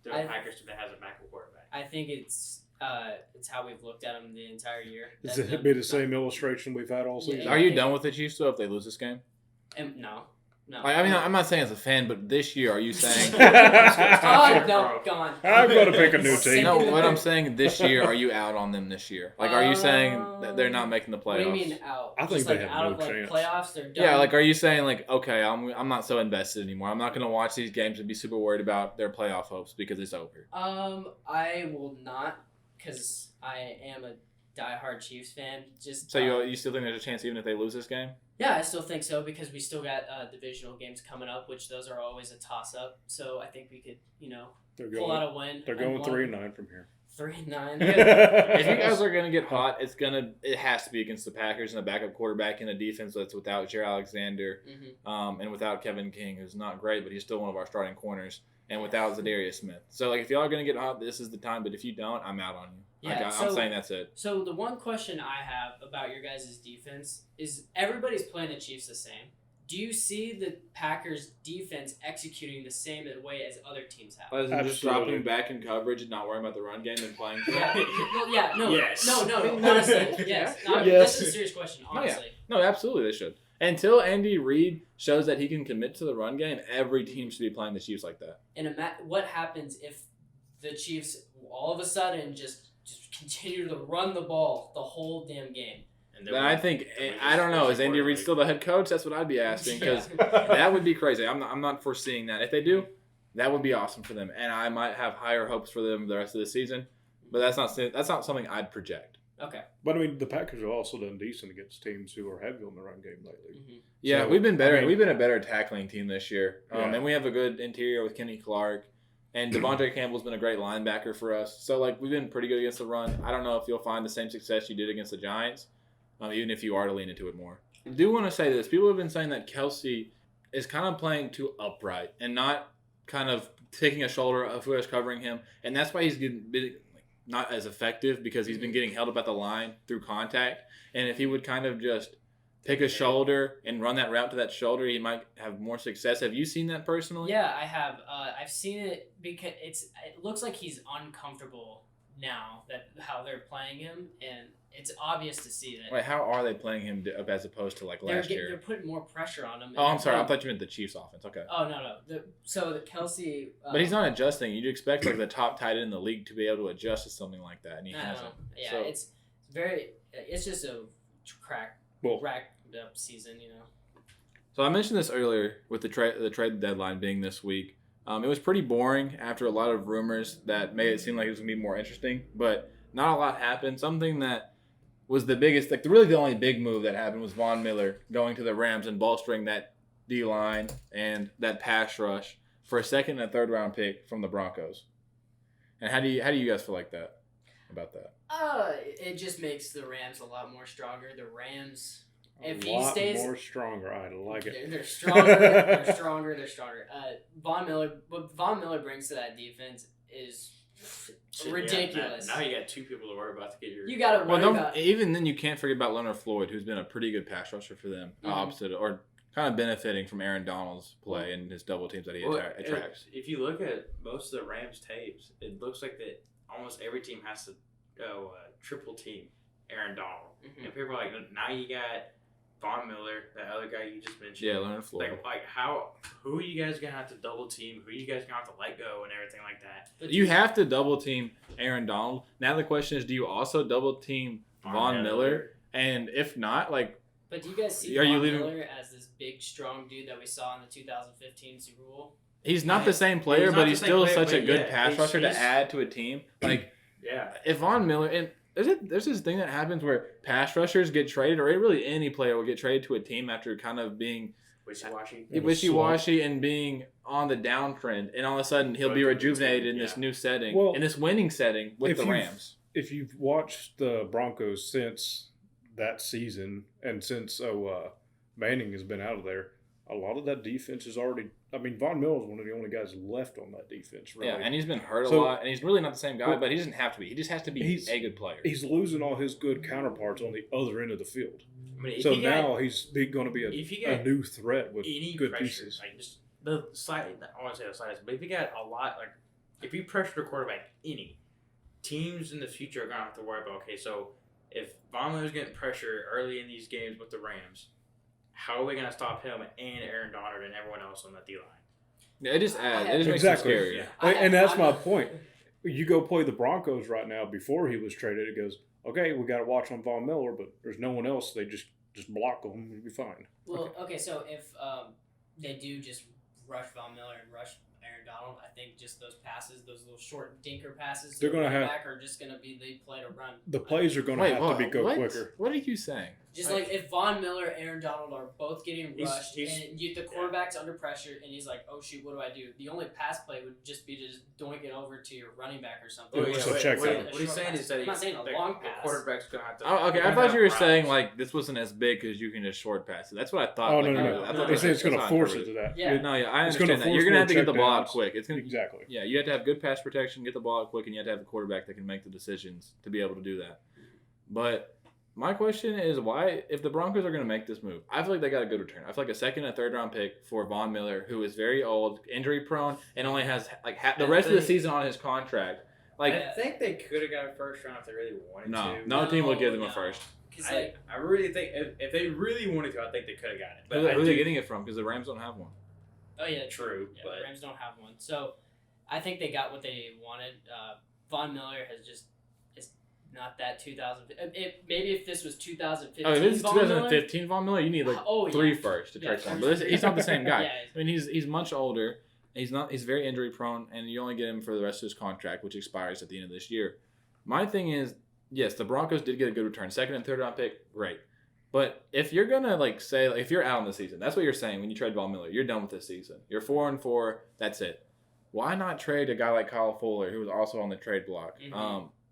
[SPEAKER 4] the Packers team that has a backup quarterback.
[SPEAKER 2] I think it's how we've looked at them the entire year.
[SPEAKER 1] Does it be the same illustration we've had all season?
[SPEAKER 3] Are you done with the Chiefs though if they lose this game?
[SPEAKER 2] No.
[SPEAKER 3] I mean, I'm not saying as a fan, but this year, are you saying?
[SPEAKER 2] No, gone.
[SPEAKER 1] I'm going to pick a new team.
[SPEAKER 3] No, what I'm saying this year, are you out on them this year? Like, are you saying that they're not making the playoffs?
[SPEAKER 2] What do you mean out?
[SPEAKER 1] I think
[SPEAKER 2] Just
[SPEAKER 1] they
[SPEAKER 2] like
[SPEAKER 1] have
[SPEAKER 2] out
[SPEAKER 1] no
[SPEAKER 2] of like
[SPEAKER 1] chance.
[SPEAKER 2] playoffs, they're done.
[SPEAKER 3] Yeah, like, are you saying like, okay, I'm not so invested anymore. I'm not going to watch these games and be super worried about their playoff hopes because it's over.
[SPEAKER 2] I will not, because I am a diehard Chiefs fan. Just
[SPEAKER 3] so you still think there's a chance even if they lose this game?
[SPEAKER 2] Yeah, I still think so because we still got divisional games coming up, which those are always a toss-up. So I think we could, pull out a win.
[SPEAKER 1] They're going 3-9 from here.
[SPEAKER 2] 3-9.
[SPEAKER 3] If you guys are gonna get hot, it has to be against the Packers and a backup quarterback in a defense that's without Jair Alexander, and without Kevin King, who's not great, but he's still one of our starting corners, and without Zadarius Smith. So like, if y'all are gonna get hot, this is the time. But if you don't, I'm out on you.
[SPEAKER 2] Yeah,
[SPEAKER 3] I'm saying that's it.
[SPEAKER 2] So the one question I have about your guys' defense is everybody's playing the Chiefs the same. Do you see the Packers' defense executing the same way as other teams have?
[SPEAKER 3] As in just dropping back in coverage and not worrying about the run game and playing.
[SPEAKER 4] Yes.
[SPEAKER 2] No, honestly, yes. That's a serious question, honestly.
[SPEAKER 3] No, absolutely they should. Until Andy Reid shows that he can commit to the run game, every team should be playing the Chiefs like that.
[SPEAKER 2] And what happens if the Chiefs all of a sudden just continue to run the ball the whole damn game?
[SPEAKER 3] Then I think, I don't know, is Andy Reid still the head coach? That's what I'd be asking, because that would be crazy. I'm not foreseeing that. If they do, that would be awesome for them, and I might have higher hopes for them the rest of the season, but that's not something I'd project.
[SPEAKER 2] Okay.
[SPEAKER 1] But I mean, the Packers have also done decent against teams who are heavy on the run game lately.
[SPEAKER 2] Mm-hmm.
[SPEAKER 3] Yeah,
[SPEAKER 1] so,
[SPEAKER 3] we've been better. We've been a better tackling team this year,
[SPEAKER 1] Yeah.
[SPEAKER 3] and we have a good interior with Kenny Clark. And Devontae Campbell's been a great linebacker for us. So, like, we've been pretty good against the run. I don't know if you'll find the same success you did against the Giants, even if you are to lean into it more. I do want to say this. People have been saying that Kelsey is kind of playing too upright and not kind of taking a shoulder of whoever's covering him. And that's why he's getting not as effective, because he's been getting held up at the line through contact. And if he would kind of just pick a shoulder and run that route to that shoulder, he might have more success. Have you seen that personally?
[SPEAKER 2] Yeah, I have. I've seen it because it looks like he's uncomfortable now that how they're playing him, and it's obvious to see that.
[SPEAKER 3] Wait, how are they playing him as opposed to like last year?
[SPEAKER 2] They're putting more pressure on him.
[SPEAKER 3] Oh, I'm sorry. I thought you meant the Chiefs offense. Okay.
[SPEAKER 2] Oh no. So the Kelsey.
[SPEAKER 3] But he's not adjusting. You'd expect like the top tight end in the league to be able to adjust to something like that, and he hasn't.
[SPEAKER 2] Yeah,
[SPEAKER 3] so,
[SPEAKER 2] it's very. It's just a racked up season, you know.
[SPEAKER 3] So I mentioned this earlier with the trade deadline being this week. It was pretty boring after a lot of rumors that made it seem like it was going to be more interesting, but not a lot happened. Something that was the biggest, like really the only big move that happened was Von Miller going to the Rams and bolstering that D-line and that pass rush for a second and a third round pick from the Broncos. And how do you guys feel like that? About that?
[SPEAKER 2] It just makes the Rams a lot more stronger. The Rams, if
[SPEAKER 1] a
[SPEAKER 2] he
[SPEAKER 1] lot
[SPEAKER 2] stays
[SPEAKER 1] more stronger, I like it.
[SPEAKER 2] They're stronger. They're stronger. What Von Miller brings to that defense is ridiculous.
[SPEAKER 4] Now you got two people to worry about to get your.
[SPEAKER 2] You got to worry about.
[SPEAKER 3] Even then, you can't forget about Leonard Floyd, who's been a pretty good pass rusher for them, opposite or kind of benefiting from Aaron Donald's play and his double teams that he attracts.
[SPEAKER 4] If you look at most of the Rams tapes, it looks like that almost every team has to go triple team Aaron Donald, and people are like, now you got Von Miller, that other guy you just mentioned.
[SPEAKER 3] Yeah, Leonard Floyd.
[SPEAKER 4] Like who are you guys gonna have to double team? Who are you guys gonna have to let go and everything like that?
[SPEAKER 3] You have to double team Aaron Donald. Now the question is, do you also double team Von Miller? And if not, like.
[SPEAKER 2] But do you guys see Von Miller as this big, strong dude that we saw in the 2015 Super Bowl?
[SPEAKER 3] He's not the same player, but he's still such a good pass rusher to add to a team. Like, if Von Miller and there's this thing that happens where pass rushers get traded, or really any player will get traded to a team after kind of being wishy-washy and being on the downtrend, and all of a sudden he'll be rejuvenated in this new setting, in this winning setting with the Rams.
[SPEAKER 1] If you've watched the Broncos since that season and since Manning has been out of there, a lot of that defense is already. I mean, Von Miller is one of the only guys left on that defense. Really.
[SPEAKER 3] Yeah, and he's been hurt a lot, and he's really not the same guy, but he doesn't have to be. He just has to be a good player.
[SPEAKER 1] He's losing all his good counterparts on the other end of the field.
[SPEAKER 4] I mean,
[SPEAKER 1] so now he's going to be a new threat with good pieces.
[SPEAKER 4] Like just the side, I want to say the slightest, but if you got a lot, like if you pressure the quarterback, any teams in the future are going to have to worry about. Okay, so if Von Miller's getting pressure early in these games with the Rams, how are we going to stop him and Aaron Donald and everyone else on that D-line?
[SPEAKER 3] Yeah, it just adds. It just makes it scary.
[SPEAKER 1] Yeah. And that's my point. You go play the Broncos right now before he was traded. It goes, okay, we got to watch on Von Miller, but there's no one else. They just block him. We'll be fine.
[SPEAKER 2] Well, okay, so if they do just rush Von Miller and rush Aaron Donald, I think just those passes, those little short dinker passes,
[SPEAKER 1] they're going to have
[SPEAKER 2] back are just going to be the play to run.
[SPEAKER 1] The plays are going to have to go quicker.
[SPEAKER 3] What are you saying?
[SPEAKER 2] Just like if Von Miller, Aaron Donald are both getting rushed, and the quarterback's under pressure, and he's like, "Oh shoot, what do I do?" The only pass play would just be to just doink it over to your running back or something.
[SPEAKER 4] What he's saying is that
[SPEAKER 2] I'm not saying a long pass.
[SPEAKER 4] The quarterback's gonna have to.
[SPEAKER 3] Oh, okay. I thought you were saying like this wasn't as big because you can just short pass it. That's what I thought.
[SPEAKER 1] Oh no! I thought they said it's going to force it to that.
[SPEAKER 2] Yeah.
[SPEAKER 3] No, yeah, I understand that. You're going to have to get the ball out quick. It's going
[SPEAKER 1] exactly.
[SPEAKER 3] Yeah, you have to have good pass protection, get the ball out quick, and you have to have a quarterback that can make the decisions to be able to do that. But my question is why, if the Broncos are going to make this move, I feel like they got a good return. I feel like a second and third round pick for Von Miller, who is very old, injury prone, and only has like the rest of the season on his contract. Like
[SPEAKER 4] I think they could have got a first round if they really wanted to.
[SPEAKER 3] No team would give them a first.
[SPEAKER 4] I really think if they really wanted to, I think they could have got it. But
[SPEAKER 3] who are they getting it from? Because the Rams don't have one.
[SPEAKER 2] Oh yeah,
[SPEAKER 4] true.
[SPEAKER 2] Yeah,
[SPEAKER 4] but
[SPEAKER 2] the Rams don't have one, so I think they got what they wanted. Von Miller has just. Not that 2000. Maybe if this was 2015.
[SPEAKER 3] Oh, if this is 2015 Von Miller, you need like three first to trade for him. But he's not the same guy. I mean, he's much older. He's very injury prone, and you only get him for the rest of his contract, which expires at the end of this year. My thing is, yes, the Broncos did get a good return, second and third round pick, great. But if you're gonna if you're out on the season, that's what you're saying when you trade Von Miller. You're done with this season. You're 4-4. That's it. Why not trade a guy like Kyle Fuller, who was also on the trade block?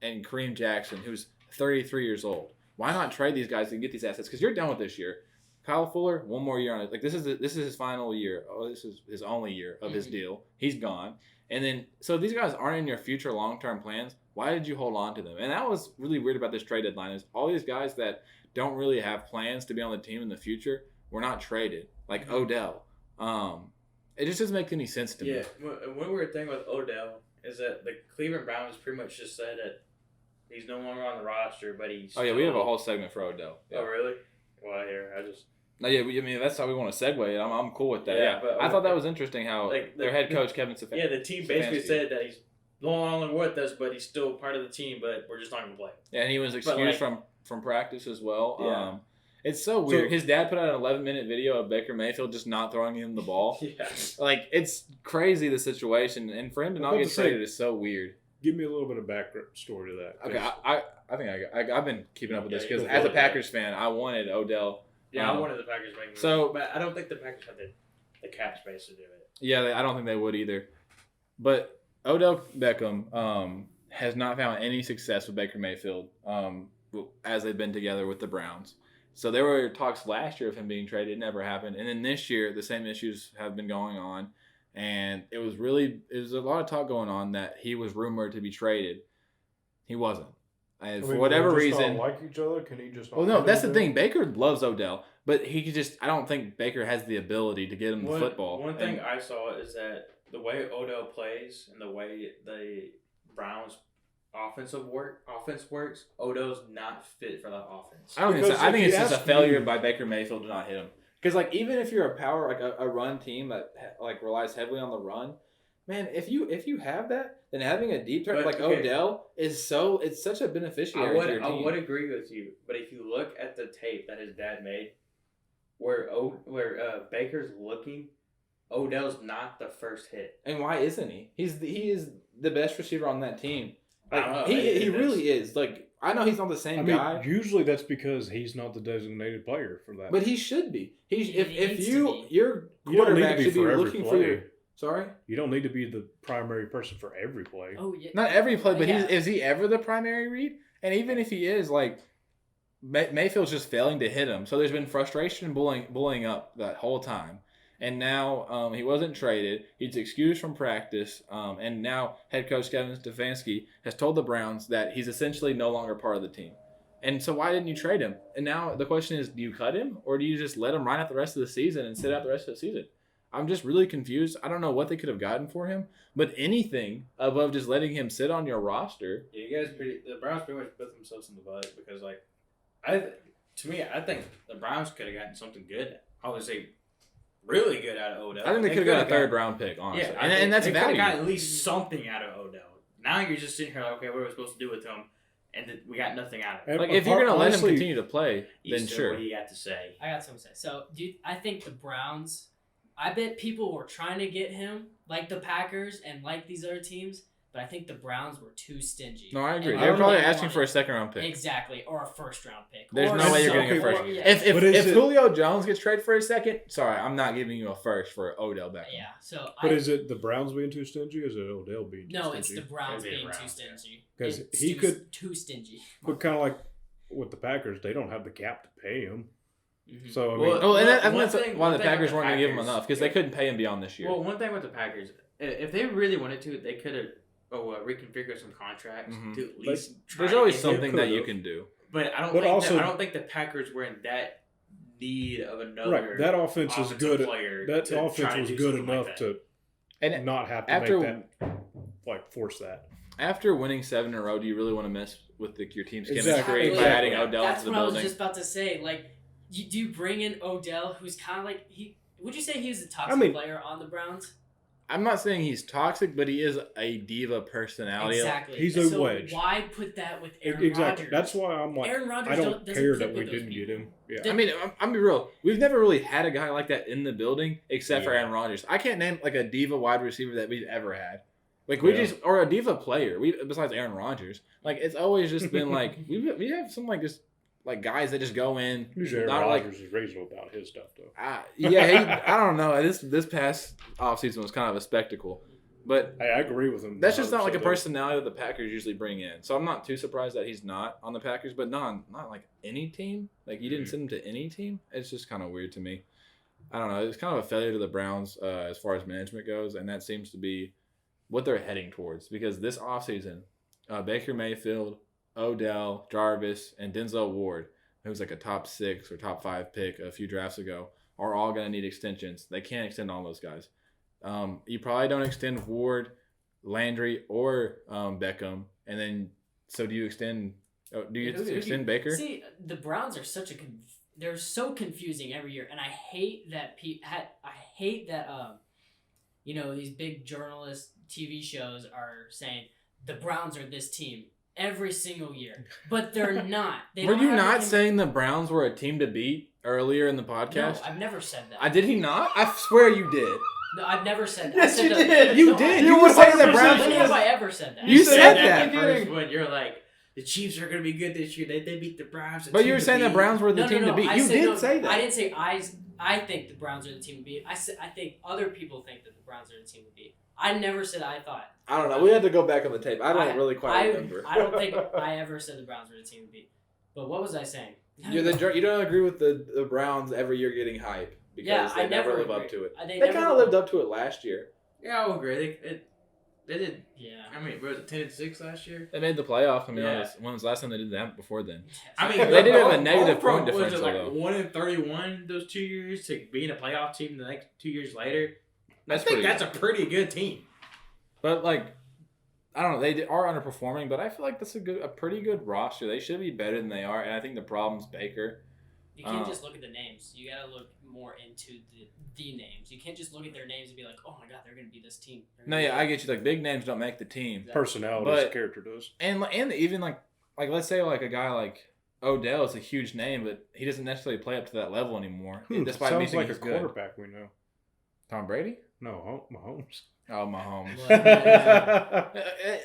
[SPEAKER 3] And Kareem Jackson, who's 33 years old. Why not trade these guys and get these assets? Because you're done with this year. Kyle Fuller, one more year on it. Like this is his final year. Oh, this is his only year of his deal. He's gone. And then, so these guys aren't in your future long-term plans. Why did you hold on to them? And that was really weird about this trade deadline is all these guys that don't really have plans to be on the team in the future were not traded. Like Odell. It just doesn't make any sense to me.
[SPEAKER 4] Yeah, one weird thing with Odell is that the Cleveland Browns pretty much just said that he's no longer on the roster, but he's.
[SPEAKER 3] Oh yeah, we have a whole segment for Odell. Yeah.
[SPEAKER 4] Oh really? Well, here I just.
[SPEAKER 3] No, yeah, I mean that's how we want to segue it. I'm cool with that. Yeah,
[SPEAKER 4] but
[SPEAKER 3] I thought that was interesting how
[SPEAKER 4] like,
[SPEAKER 3] their head coach Kevin Stefanski.
[SPEAKER 4] Yeah, the team basically said that he's no longer with us, but he's still part of the team, but we're just not going to play.
[SPEAKER 3] Yeah, and he was excused from practice as well.
[SPEAKER 4] Yeah.
[SPEAKER 3] It's so weird. His dad put out an 11-minute video of Baker Mayfield just not throwing him the ball.
[SPEAKER 4] Yeah.
[SPEAKER 3] Like, it's crazy, the situation. And for him to not get traded is so weird.
[SPEAKER 1] Give me a little bit of background story to that.
[SPEAKER 3] Okay, I think I've been keeping up with this because as a Packers fan, I wanted Odell.
[SPEAKER 4] Yeah, I wanted the Packers to make moves.
[SPEAKER 3] So,
[SPEAKER 4] but I don't think the Packers have the cap space to do it.
[SPEAKER 3] Yeah, I don't think they would either. But Odell Beckham has not found any success with Baker Mayfield as they've been together with the Browns. So there were talks last year of him being traded. It never happened. And then this year, the same issues have been going on. And it was a lot of talk going on that he was rumored to be traded. He wasn't. And for whatever reason,
[SPEAKER 1] not like each other. Can he just?
[SPEAKER 3] Well, no, that's the thing. Baker loves Odell, but he could just. I don't think Baker has the ability to get him the football.
[SPEAKER 4] One thing I saw is that the way Odell plays and the way the Browns offense works, Odell's not fit for that offense.
[SPEAKER 3] I don't think so. I think it's just a failure by Baker Mayfield to not hit him. Because like even if you're a power like a run team that like relies heavily on the run, man, if you have that, then having a deep threat Odell is it's such a beneficiary to your team.
[SPEAKER 4] I would agree with you, but if you look at the tape that his dad made, where Baker's looking, Odell's not the first hit.
[SPEAKER 3] And why isn't he? He is the best receiver on that team. Like,
[SPEAKER 4] I don't know.
[SPEAKER 3] He really is. Like I know he's not the same guy.
[SPEAKER 1] Usually that's because he's not the designated player for that.
[SPEAKER 3] But he should be. Your
[SPEAKER 1] You don't need
[SPEAKER 3] quarterback
[SPEAKER 1] to be
[SPEAKER 3] should be
[SPEAKER 1] for every
[SPEAKER 3] looking
[SPEAKER 1] play.
[SPEAKER 3] for your. Sorry?
[SPEAKER 1] You don't need to be the primary person for every play.
[SPEAKER 2] Oh yeah.
[SPEAKER 3] Not every play, but is he ever the primary read? And even if he is, like Mayfield's just failing to hit him. So there's been frustration bullying up that whole time. And now he wasn't traded. He's excused from practice. And now head coach Kevin Stefanski has told the Browns that he's essentially no longer part of the team. And so why didn't you trade him? And now the question is, do you cut him? Or do you just let him run out the rest of the season and sit out the rest of the season? I'm just really confused. I don't know what they could have gotten for him. But anything above just letting him sit on your roster.
[SPEAKER 4] Yeah, the Browns pretty much put themselves in the butt because, like, I think the Browns could have gotten something good. I would say really good out of Odell.
[SPEAKER 3] I think they could have got a third-round pick, honestly.
[SPEAKER 4] Yeah,
[SPEAKER 3] and that's value.
[SPEAKER 4] They could have got at least something out of Odell. Now you're just sitting here like, okay, what are we supposed to do with him? And we got nothing out of it.
[SPEAKER 3] Like, if you're going to let him continue to play, then sure.
[SPEAKER 4] What do you got to say?
[SPEAKER 2] I got something to say. So, I think the Browns, I bet people were trying to get him, like the Packers and like these other teams, but I think the Browns were too stingy.
[SPEAKER 3] No, I agree. They were probably asking for a second-round pick.
[SPEAKER 2] Exactly, or a first-round pick.
[SPEAKER 3] There's no way you're getting a first. If Julio Jones gets traded for a second, sorry, I'm not giving you a first for Odell Beckham.
[SPEAKER 2] Yeah, so
[SPEAKER 1] But is it the Browns being too stingy, or is it Odell being too stingy?
[SPEAKER 2] No, it's the Browns being too stingy.
[SPEAKER 1] Because he could
[SPEAKER 2] too stingy.
[SPEAKER 1] But kind of like with the Packers, they don't have the cap to pay him.
[SPEAKER 2] Mm-hmm.
[SPEAKER 1] So I mean,
[SPEAKER 3] I think that's why the Packers weren't going to give him enough because they couldn't pay him beyond this year.
[SPEAKER 4] Well, one thing with the Packers, if they really wanted to, they could have reconfigured some contracts to at least.
[SPEAKER 3] There's always something that you can do.
[SPEAKER 4] But I don't think the Packers were in that need of another.
[SPEAKER 1] Right, that offense is good. That offense was good enough to
[SPEAKER 3] and
[SPEAKER 1] not have to make that, force that.
[SPEAKER 3] After winning 7 in a row, do you really want to mess with your team's
[SPEAKER 1] Exactly.
[SPEAKER 3] chemistry by adding Odell
[SPEAKER 2] That's
[SPEAKER 3] to the
[SPEAKER 2] what
[SPEAKER 3] building?
[SPEAKER 2] I was just about to say. Like, do you bring in Odell, who's kind of like would you say he was a toxic player on the Browns?
[SPEAKER 3] I'm not saying he's toxic, but he is a diva personality.
[SPEAKER 2] Exactly.
[SPEAKER 1] He's a wedge.
[SPEAKER 2] Why put that with Aaron
[SPEAKER 1] Exactly.
[SPEAKER 2] Rodgers?
[SPEAKER 1] That's why I'm like,
[SPEAKER 2] Aaron Rodgers
[SPEAKER 1] I don't care that we
[SPEAKER 2] those
[SPEAKER 1] didn't
[SPEAKER 2] people.
[SPEAKER 1] get him. Yeah.
[SPEAKER 3] I mean, I'm be real. We've never really had a guy like that in the building except for Aaron Rodgers. I can't name like a diva wide receiver that we've ever had. Like or a diva player. Besides Aaron Rodgers. Like it's always just been like we have some like just like guys that just go in.
[SPEAKER 1] Usually Aaron Rodgers is reasonable about his stuff though.
[SPEAKER 3] I don't know. This past offseason was kind of a spectacle. But
[SPEAKER 1] I agree with him.
[SPEAKER 3] That's just not like a personality that the Packers usually bring in. So I'm not too surprised that he's not on the Packers, but not like any team. Like you didn't send him to any team. It's just kind of weird to me. I don't know. It's kind of a failure to the Browns as far as management goes, and that seems to be what they're heading towards. Because this offseason, Baker Mayfield, Odell, Jarvis, and Denzel Ward, who's like a top 6 or top 5 pick a few drafts ago, are all going to need extensions. They can't extend all those guys. You probably don't extend Ward, Landry, or Beckham. And then, so do you extend extend Baker?
[SPEAKER 2] See, the Browns are they're so confusing every year, and I hate that these big journalist TV shows are saying the Browns are this team every single year, but they're not.
[SPEAKER 3] Were you not saying the Browns were a team to beat earlier in the podcast?
[SPEAKER 2] No, I've never said that.
[SPEAKER 3] Did he not? I swear you did.
[SPEAKER 2] No, I've never said that.
[SPEAKER 3] Yes,
[SPEAKER 2] I said
[SPEAKER 3] you did. You did. You were saying the Browns.
[SPEAKER 2] When have I ever said that?
[SPEAKER 3] You said that
[SPEAKER 4] first when you're like, the Chiefs are going to be good this year. They beat the Browns.
[SPEAKER 3] But you were saying the Browns were the team to beat. You did say that.
[SPEAKER 2] I didn't say I think the Browns are the team to beat. I think other people think that the Browns are the team to beat. I never said I thought.
[SPEAKER 3] I don't know. We had to go back on the tape. I don't really quite remember.
[SPEAKER 2] I don't think I ever said the Browns were the team to beat. But what was I saying?
[SPEAKER 3] You don't agree with the Browns every year getting hype because they never live up to it. They kind of lived up to it last year.
[SPEAKER 4] Yeah, I will agree. They did.
[SPEAKER 2] Yeah.
[SPEAKER 4] I mean, was it 10-6 last year?
[SPEAKER 3] They made the playoffs. I mean,
[SPEAKER 4] Yeah.
[SPEAKER 3] when was the last time they did that before then?
[SPEAKER 4] I mean,
[SPEAKER 3] they did have a negative point
[SPEAKER 4] Was
[SPEAKER 3] differential,
[SPEAKER 4] it like
[SPEAKER 3] though.
[SPEAKER 4] 1-31 those 2 years to being a playoff team the next 2 years later?
[SPEAKER 3] That's
[SPEAKER 4] I think that's
[SPEAKER 3] good.
[SPEAKER 4] a pretty good team.
[SPEAKER 3] But like, I don't know. They are underperforming, but I feel like that's a pretty good roster. They should be better than they are, and I think the problem's Baker.
[SPEAKER 2] You can't just look at the names. You gotta look more into the names. You can't just look at their names and be like, "Oh my God, they're gonna be this team."
[SPEAKER 3] No, yeah, I get you. Like big names don't make the team.
[SPEAKER 2] Exactly.
[SPEAKER 1] Personality, character does.
[SPEAKER 3] And even like let's say like a guy like Odell is a huge name, but he doesn't necessarily play up to that level anymore. Despite
[SPEAKER 1] Sounds
[SPEAKER 3] me thinking
[SPEAKER 1] like a
[SPEAKER 3] he's good.
[SPEAKER 1] quarterback we know.
[SPEAKER 3] Tom Brady?
[SPEAKER 1] No, Mahomes.
[SPEAKER 3] Oh, Mahomes.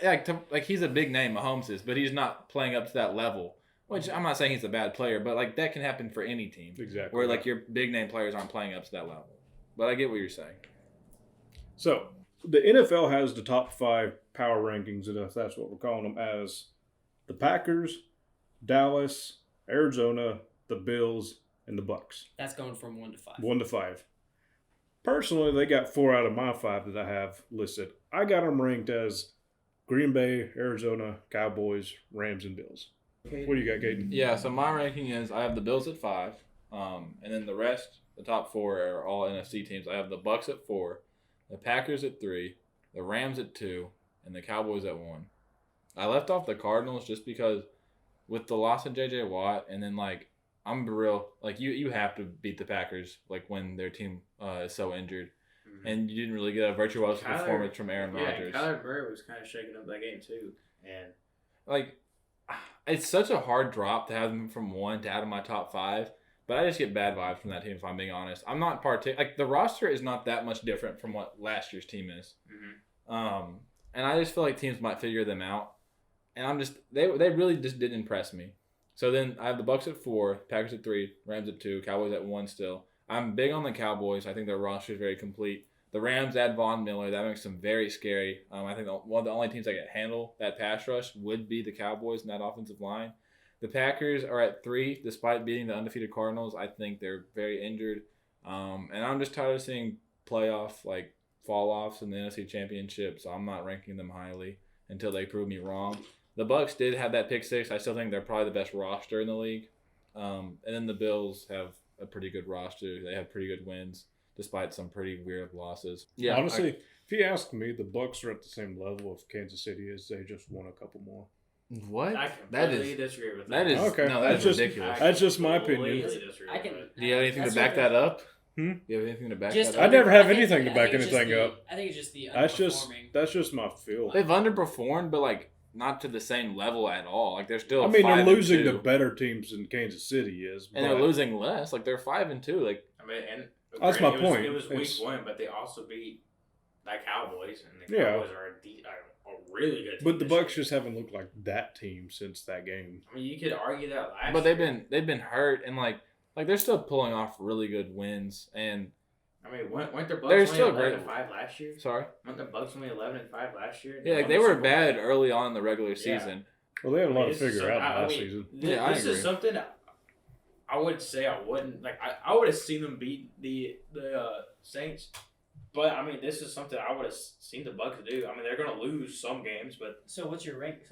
[SPEAKER 2] Well,
[SPEAKER 3] like he's a big name, Mahomes is, but he's not playing up to that level. Which I'm not saying he's a bad player, but like that can happen for any team.
[SPEAKER 1] Exactly.
[SPEAKER 3] Where like your big name players aren't playing up to that level. But I get what you're saying.
[SPEAKER 1] So the NFL has the top 5 power rankings, if that's what we're calling them, as the Packers, Dallas, Arizona, the Bills, and the Bucks.
[SPEAKER 2] that's going from 1 to 5.
[SPEAKER 1] 1 to 5. Personally, they got 4 out of my 5 that I have listed. I got them ranked as Green Bay, Arizona, Cowboys, Rams, and Bills. What do you got, Caden?
[SPEAKER 3] Yeah, so my ranking is I have the Bills at 5, and then the rest, the top 4 are all NFC teams. I have the Bucks at 4, the Packers at 3, the Rams at 2, and the Cowboys at 1. I left off the Cardinals just because with the loss of J.J. Watt, and then like I'm real, like you have to beat the Packers like when their team is so injured, and you didn't really get a virtuoso performance from Aaron Rodgers.
[SPEAKER 4] Yeah, Kyler Murray was kind of shaking up that game too, and
[SPEAKER 3] like it's such a hard drop to have them from 1 to out of my top 5. But I just get bad vibes from that team, if I'm being honest. I'm not like the roster is not that much different from what last year's team is.
[SPEAKER 4] Mm-hmm.
[SPEAKER 3] And I just feel like teams might figure them out. And I'm just they really just didn't impress me. So then I have the Bucks at 4, Packers at 3, Rams at 2, Cowboys at 1 still. I'm big on the Cowboys. I think their roster is very complete. The Rams add Von Miller. That makes them very scary. I think one of the only teams that can handle that pass rush would be the Cowboys in that offensive line. The Packers are at 3, despite beating the undefeated Cardinals. I think they're very injured. And I'm just tired of seeing playoff like fall-offs in the NFC Championship, so I'm not ranking them highly until they prove me wrong. The Bucks did have that pick 6. I still think they're probably the best roster in the league. And then the Bills have a pretty good roster. They have pretty good wins, despite some pretty weird losses.
[SPEAKER 1] Yeah, honestly, if you ask me, the Bucks are at the same level of Kansas City as they just won a couple more.
[SPEAKER 3] What?
[SPEAKER 4] I completely disagree with
[SPEAKER 3] that is
[SPEAKER 1] okay.
[SPEAKER 3] No, that's
[SPEAKER 1] just
[SPEAKER 3] ridiculous.
[SPEAKER 1] That's just my opinion.
[SPEAKER 2] I can.
[SPEAKER 3] Do you have anything to
[SPEAKER 2] that's
[SPEAKER 3] back
[SPEAKER 2] okay.
[SPEAKER 3] that up?
[SPEAKER 1] Hmm?
[SPEAKER 3] Do you have anything to back
[SPEAKER 2] Just
[SPEAKER 3] that
[SPEAKER 1] I
[SPEAKER 3] up?
[SPEAKER 1] never have
[SPEAKER 2] I think-
[SPEAKER 1] anything to
[SPEAKER 2] I
[SPEAKER 1] back
[SPEAKER 2] think it's just
[SPEAKER 1] anything up.
[SPEAKER 2] I think it's just the
[SPEAKER 1] That's just my feel.
[SPEAKER 3] They've underperformed, but like not to the same level at all. Like they're still.
[SPEAKER 1] I mean, they're
[SPEAKER 3] 5-2,
[SPEAKER 1] losing to better teams than Kansas City is,
[SPEAKER 3] and they're
[SPEAKER 1] but-
[SPEAKER 3] losing less. Like they're 5-2. Like
[SPEAKER 4] I mean, and
[SPEAKER 1] That's my
[SPEAKER 4] it was,
[SPEAKER 1] point.
[SPEAKER 4] It was week
[SPEAKER 1] It's-
[SPEAKER 4] 1, but they also beat the Cowboys, and the
[SPEAKER 1] Yeah.
[SPEAKER 4] Cowboys are a really good team.
[SPEAKER 1] But the
[SPEAKER 4] this
[SPEAKER 1] Bucks
[SPEAKER 4] year.
[SPEAKER 1] just haven't looked like that team since that game.
[SPEAKER 4] I mean, you could argue that last.
[SPEAKER 3] but
[SPEAKER 4] year.
[SPEAKER 3] they've been hurt, and like they're still pulling off really good wins. And
[SPEAKER 4] I mean, weren't the Bucks
[SPEAKER 3] They're
[SPEAKER 4] only
[SPEAKER 3] still
[SPEAKER 4] 11-5
[SPEAKER 3] great.
[SPEAKER 4] last year?
[SPEAKER 3] sorry,
[SPEAKER 4] Weren't the Bucks only 11-5 last year?
[SPEAKER 3] yeah, like they were bad early on in the regular season.
[SPEAKER 1] Well, they had a lot to
[SPEAKER 4] This is
[SPEAKER 1] figure out
[SPEAKER 4] something-
[SPEAKER 1] last
[SPEAKER 4] I mean,
[SPEAKER 1] season.
[SPEAKER 3] Yeah, I
[SPEAKER 4] This
[SPEAKER 3] agree.
[SPEAKER 4] is something I would say I wouldn't like. I would have seen them beat the Saints, But I mean, this is something I would have seen the Bucks do. I mean, they're gonna lose some games, but
[SPEAKER 2] So what's your ranking?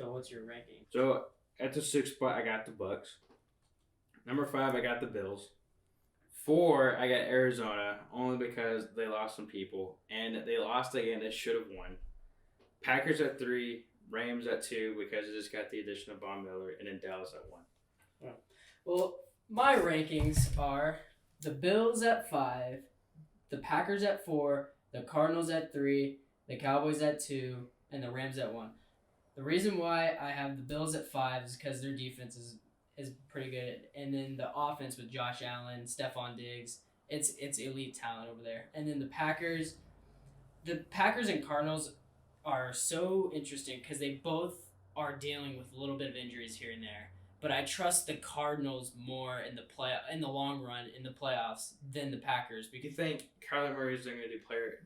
[SPEAKER 4] so at the 6th spot, I got the Bucks. Number 5, I got the Bills. 4, I got Arizona, only because they lost some people and they lost a game they should have won. Packers at 3, Rams at 2 because it just got the addition of Von Miller, and then Dallas at 1.
[SPEAKER 2] Well, my rankings are the Bills at 5, the Packers at 4, the Cardinals at 3, the Cowboys at 2, and the Rams at 1. The reason why I have the Bills at 5 is because their defense is pretty good, and then the offense with Josh Allen, Stephon Diggs, it's elite talent over there. And then the Packers and Cardinals are so interesting because they both are dealing with a little bit of injuries here and there. But I trust the Cardinals more in the long run in the playoffs than the Packers.
[SPEAKER 4] Do you think Kyler Murray is going to do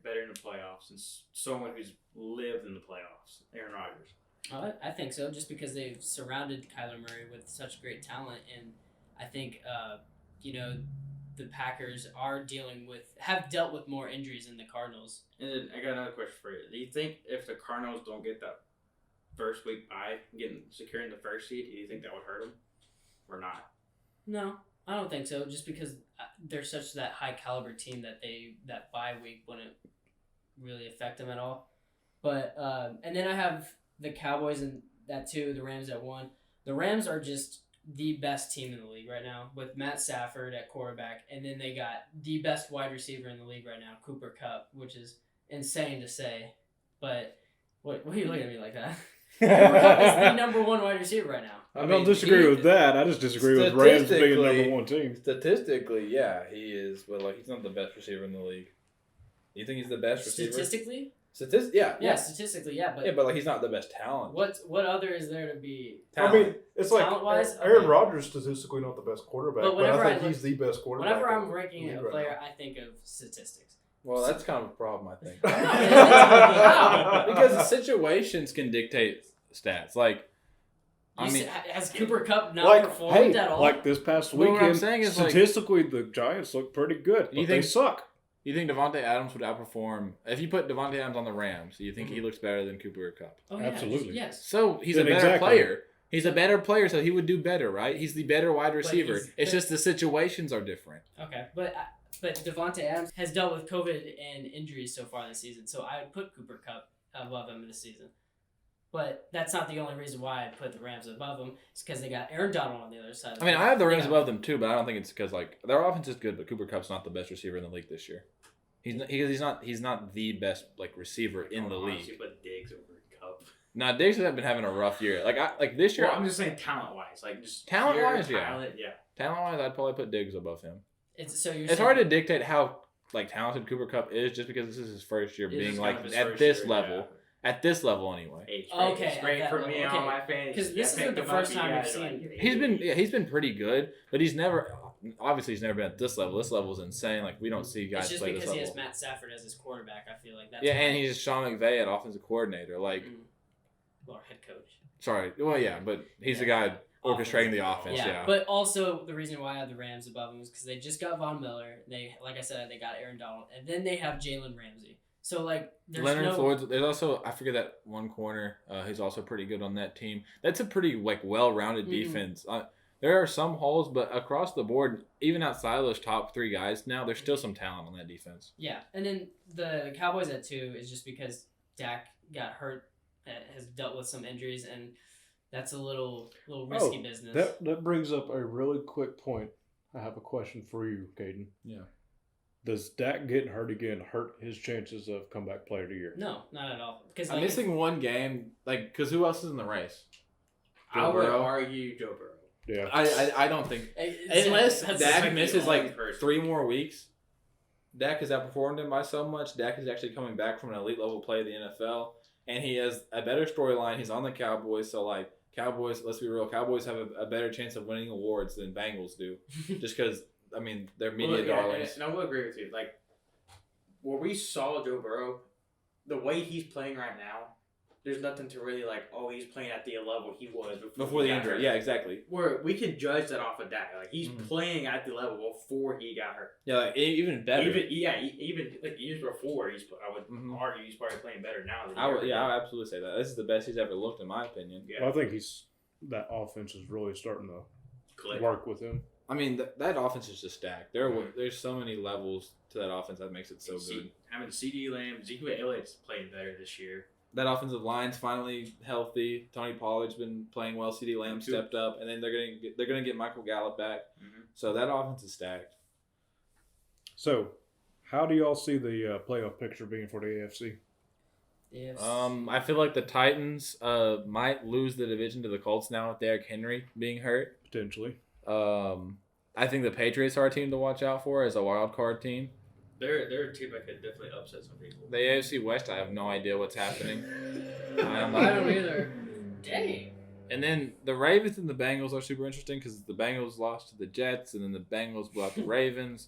[SPEAKER 4] better in the playoffs than someone who's lived in the playoffs, Aaron Rodgers?
[SPEAKER 2] I think so, just because they've surrounded Kyler Murray with such great talent, and I think the Packers have dealt with more injuries than the Cardinals.
[SPEAKER 4] And then I got another question for you. Do you think if the Cardinals don't get that first week bye, securing the first seed, do you think that would hurt them or not?
[SPEAKER 2] No, I don't think so. Just because they're such that high caliber team that bye week wouldn't really affect them at all. But and then I have the Cowboys in that 2, the Rams at 1. The Rams are just the best team in the league right now with Matt Stafford at quarterback, and then they got the best wide receiver in the league right now, Cooper Kupp, which is insane to say. But what are you looking at me like that? Cooper Kupp is the number 1 wide receiver right now.
[SPEAKER 1] I don't disagree with that. I just disagree with Rams being the number 1 team.
[SPEAKER 3] Statistically, yeah, he is, but he's not the best receiver in the league. You think he's the best receiver?
[SPEAKER 2] Statistically?
[SPEAKER 3] Yeah,
[SPEAKER 2] statistically, yeah, but
[SPEAKER 3] but he's not the best talent.
[SPEAKER 2] What other is there to be?
[SPEAKER 5] Talent. I mean, it's like
[SPEAKER 2] talent-wise,
[SPEAKER 5] Aaron
[SPEAKER 2] okay.
[SPEAKER 5] Rodgers statistically not the best quarterback, but I think he's the best quarterback.
[SPEAKER 2] Whenever I'm ranking a player, I think of statistics.
[SPEAKER 3] Well, that's kind of a problem, I think.
[SPEAKER 2] How?
[SPEAKER 3] Because the situations can dictate stats.
[SPEAKER 2] Has Cooper Kupp not performed at all?
[SPEAKER 1] Like this past
[SPEAKER 3] Well, what I'm
[SPEAKER 1] weekend,
[SPEAKER 3] saying is,
[SPEAKER 1] statistically, the Giants look pretty good, but they suck.
[SPEAKER 3] You think Devontae Adams would outperform if you put Devontae Adams on the Rams? Do you think he looks better than Cooper Kupp?
[SPEAKER 2] Oh, yeah,
[SPEAKER 1] absolutely.
[SPEAKER 2] Yes.
[SPEAKER 3] So he's a better player. He's a better player, so he would do better, right? He's the better wide receiver. It's just the situations are different.
[SPEAKER 2] Okay, but Devontae Adams has dealt with COVID and injuries so far this season, so I would put Cooper Kupp above him this season. But that's not the only reason why I put the Rams above them. It's because they got Aaron Donald on the other side.
[SPEAKER 3] I mean, I have the Rams above them too, but I don't think it's because their offense is good, but Cooper Kupp's not the best receiver in the league this year. He's not the best receiver in the league.
[SPEAKER 4] You put Diggs over Kupp.
[SPEAKER 3] Nah, Diggs has been having a rough year. This year.
[SPEAKER 4] Well, I'm just saying talent wise,
[SPEAKER 3] talent wise,
[SPEAKER 4] yeah.
[SPEAKER 3] Talent wise, I'd probably put Diggs above him.
[SPEAKER 2] It's
[SPEAKER 3] hard to dictate how talented Cooper Kupp is just because this is his first year being at this level. Yeah. At this level, anyway.
[SPEAKER 4] It's great for me on my fans.
[SPEAKER 2] Because this isn't the first time we've seen.
[SPEAKER 3] He's been pretty good, but he's never been at this level. This level is insane. We don't see guys play this level.
[SPEAKER 2] It's just because he has Matt Stafford as his quarterback. I feel like that's
[SPEAKER 3] and he's Sean McVay at offensive coordinator.
[SPEAKER 2] Or head coach.
[SPEAKER 3] Sorry, well, yeah, but he's the guy orchestrating the offense. Yeah,
[SPEAKER 2] but also the reason why I have the Rams above him is because they just got Von Miller. They, like I said, they got Aaron Donald, and then they have Jalen Ramsey. So there's
[SPEAKER 3] Leonard Floyd. There's also I forget that one corner. He's also pretty good on that team. That's a pretty well-rounded defense. There are some holes, but across the board, even outside of those top 3 guys, now there's still some talent on that defense.
[SPEAKER 2] Yeah, and then the Cowboys at 2 is just because Dak got hurt, has dealt with some injuries, and that's a little risky business.
[SPEAKER 1] That brings up a really quick point. I have a question for you, Caden.
[SPEAKER 3] Yeah.
[SPEAKER 1] Does Dak getting hurt again hurt his chances of comeback player of the year?
[SPEAKER 2] No, not at all. Because
[SPEAKER 3] I'm missing one game, because who else is in the race?
[SPEAKER 4] I would argue Joe Burrow.
[SPEAKER 1] Yeah.
[SPEAKER 3] I don't think unless Dak misses 3 more weeks, Dak has outperformed him by so much. Dak is actually coming back from an elite level play of the NFL, and he has a better storyline. He's on the Cowboys, so Cowboys. Let's be real, Cowboys have a better chance of winning awards than Bengals do, just because. I mean, they're media darlings.
[SPEAKER 4] And I will agree with you. Where we saw Joe Burrow, the way he's playing right now, there's nothing to really like. Oh, he's playing at the level he was
[SPEAKER 3] before the injury.
[SPEAKER 4] hurt.
[SPEAKER 3] Yeah, exactly.
[SPEAKER 4] Where we can judge that off of that. Like he's playing at the level before he got hurt.
[SPEAKER 3] Yeah, like, even better.
[SPEAKER 4] Even like years before, I would argue he's probably playing better now.
[SPEAKER 3] I would absolutely say that. This is the best he's ever looked, in my opinion.
[SPEAKER 1] Yeah. Well, I think that offense is really starting to work with him.
[SPEAKER 3] I mean, that offense is just stacked. There's so many levels to that offense that makes it so good.
[SPEAKER 4] Having CD Lamb, Ezekiel Elliott's playing better this year.
[SPEAKER 3] That offensive line's finally healthy. Tony Pollard's been playing well. CD Lamb stepped up, and then they're gonna get Michael Gallup back. Mm-hmm. So that offense is stacked.
[SPEAKER 1] So, how do y'all see the playoff picture being for the AFC?
[SPEAKER 2] Yes.
[SPEAKER 3] I feel like the Titans might lose the division to the Colts now with Derrick Henry being hurt.
[SPEAKER 1] Potentially.
[SPEAKER 3] I think the Patriots are a team to watch out for as a wild card team.
[SPEAKER 4] They're a team that could definitely upset some people.
[SPEAKER 3] The AFC West, I have no idea what's happening.
[SPEAKER 2] I don't either. Dang.
[SPEAKER 3] And then the Ravens and the Bengals are super interesting because the Bengals lost to the Jets, and then the Bengals blew out the Ravens,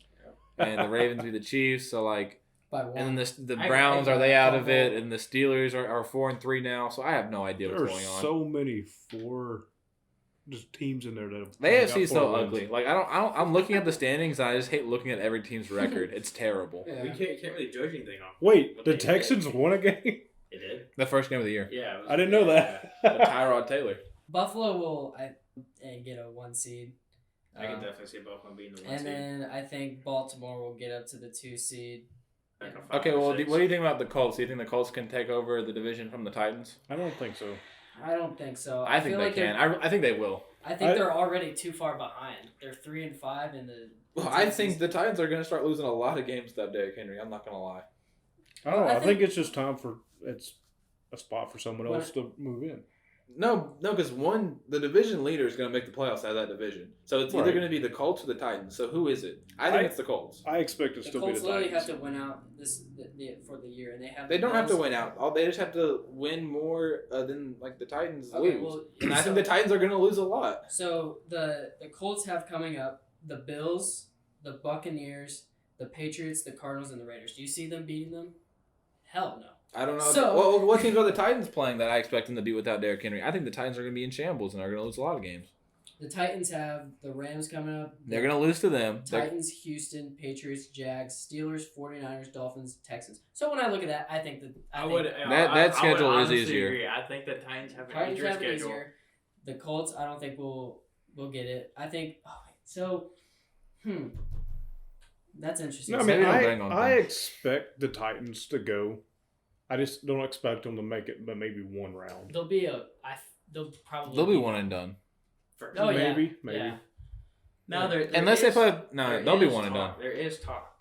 [SPEAKER 3] and the Ravens beat the Chiefs. So like, and then the Browns are they out of it, and the Steelers are 4-3 now. So I have no idea what's going on.
[SPEAKER 1] There's so many just teams in there that
[SPEAKER 3] the AFC is so ugly. Like I'm looking at the standings, and I just hate looking at every team's record. It's terrible.
[SPEAKER 4] Yeah. We can't really judge anything off.
[SPEAKER 1] Wait, the Texans won a game?
[SPEAKER 4] It did.
[SPEAKER 3] The first game of the year.
[SPEAKER 4] Yeah,
[SPEAKER 1] I didn't know that.
[SPEAKER 3] Tyrod Taylor.
[SPEAKER 2] Buffalo will get a 1 seed.
[SPEAKER 4] I can definitely see Buffalo being the 1
[SPEAKER 2] and
[SPEAKER 4] seed.
[SPEAKER 2] And then I think Baltimore will get up to the 2 seed.
[SPEAKER 3] Okay, well, what do you think about the Colts? Do you think the Colts can take over the division from the Titans?
[SPEAKER 1] I don't think so.
[SPEAKER 2] I don't think so.
[SPEAKER 3] I think they can. I think they will.
[SPEAKER 2] I think they're already too far behind. They're 3-5 in the.
[SPEAKER 3] Well, I think the Titans are going to start losing a lot of games without Derrick Henry. I'm not going to lie.
[SPEAKER 1] I don't know. I think it's just time for it's a spot for someone else to move in.
[SPEAKER 3] No, because the division leader is going to make the playoffs out of that division. So it's either going to be the Colts or the Titans. So who is it? I think it's the Colts.
[SPEAKER 1] I expect it to still be the Titans.
[SPEAKER 2] The Colts literally have to win out for the year, and
[SPEAKER 3] they don't have to win out. They just have to win more than like the Titans lose. Well, and I think the Titans are going to lose a lot.
[SPEAKER 2] So the Colts have coming up the Bills, the Buccaneers, the Patriots, the Cardinals, and the Raiders. Do you see them beating them? Hell no.
[SPEAKER 3] I don't know. So, what teams are the Titans playing that I expect them to beat without Derrick Henry? I think the Titans are going to be in shambles and are going to lose a lot of games.
[SPEAKER 2] The Titans have the Rams coming up.
[SPEAKER 3] They're going to lose to them.
[SPEAKER 2] Titans, Houston, Patriots, Jags, Steelers, 49ers, Dolphins, Texans. So when I look at that, I think that
[SPEAKER 3] that schedule is easier.
[SPEAKER 4] Agree. I think the Titans have an easier schedule.
[SPEAKER 2] The Colts, I don't think will get it. I think that's interesting.
[SPEAKER 1] No, I mean, I expect the Titans to go. I just don't expect them to make it, but maybe one round.
[SPEAKER 2] They'll be
[SPEAKER 3] one and done.
[SPEAKER 1] Maybe.
[SPEAKER 2] Yeah.
[SPEAKER 4] No,
[SPEAKER 3] they'll be one and done.
[SPEAKER 4] There is talk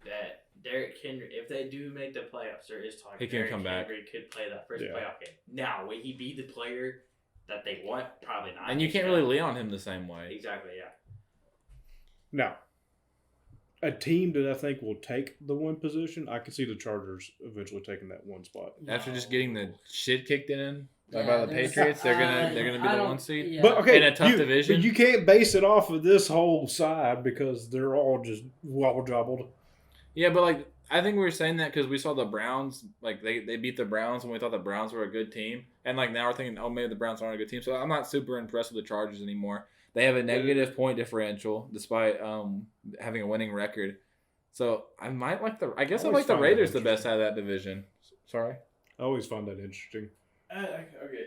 [SPEAKER 4] that Derrick Henry, if they do make the playoffs, there is talk
[SPEAKER 3] he can come back.
[SPEAKER 4] Henry could play that first playoff game. Now, will he be the player that they want? Probably not.
[SPEAKER 3] And you can't really lean on him the same way.
[SPEAKER 4] Exactly. Yeah.
[SPEAKER 1] Now, a team that I think will take the one position, I can see the Chargers eventually taking that one spot.
[SPEAKER 3] After just getting the shit kicked in by the Patriots, they're gonna be the 1 seed.
[SPEAKER 2] Yeah.
[SPEAKER 1] But
[SPEAKER 3] in a tough division.
[SPEAKER 1] But you can't base it off of this whole side because they're all just well jobbled.
[SPEAKER 3] Yeah, but I think we were saying that because we saw the Browns, they beat the Browns and we thought the Browns were a good team, and now we're thinking, oh, maybe the Browns aren't a good team. So I'm not super impressed with the Chargers anymore. They have a negative point differential despite having a winning record. So I might like I like the Raiders the best out of that division. Sorry?
[SPEAKER 1] I always find that interesting.
[SPEAKER 4] Okay.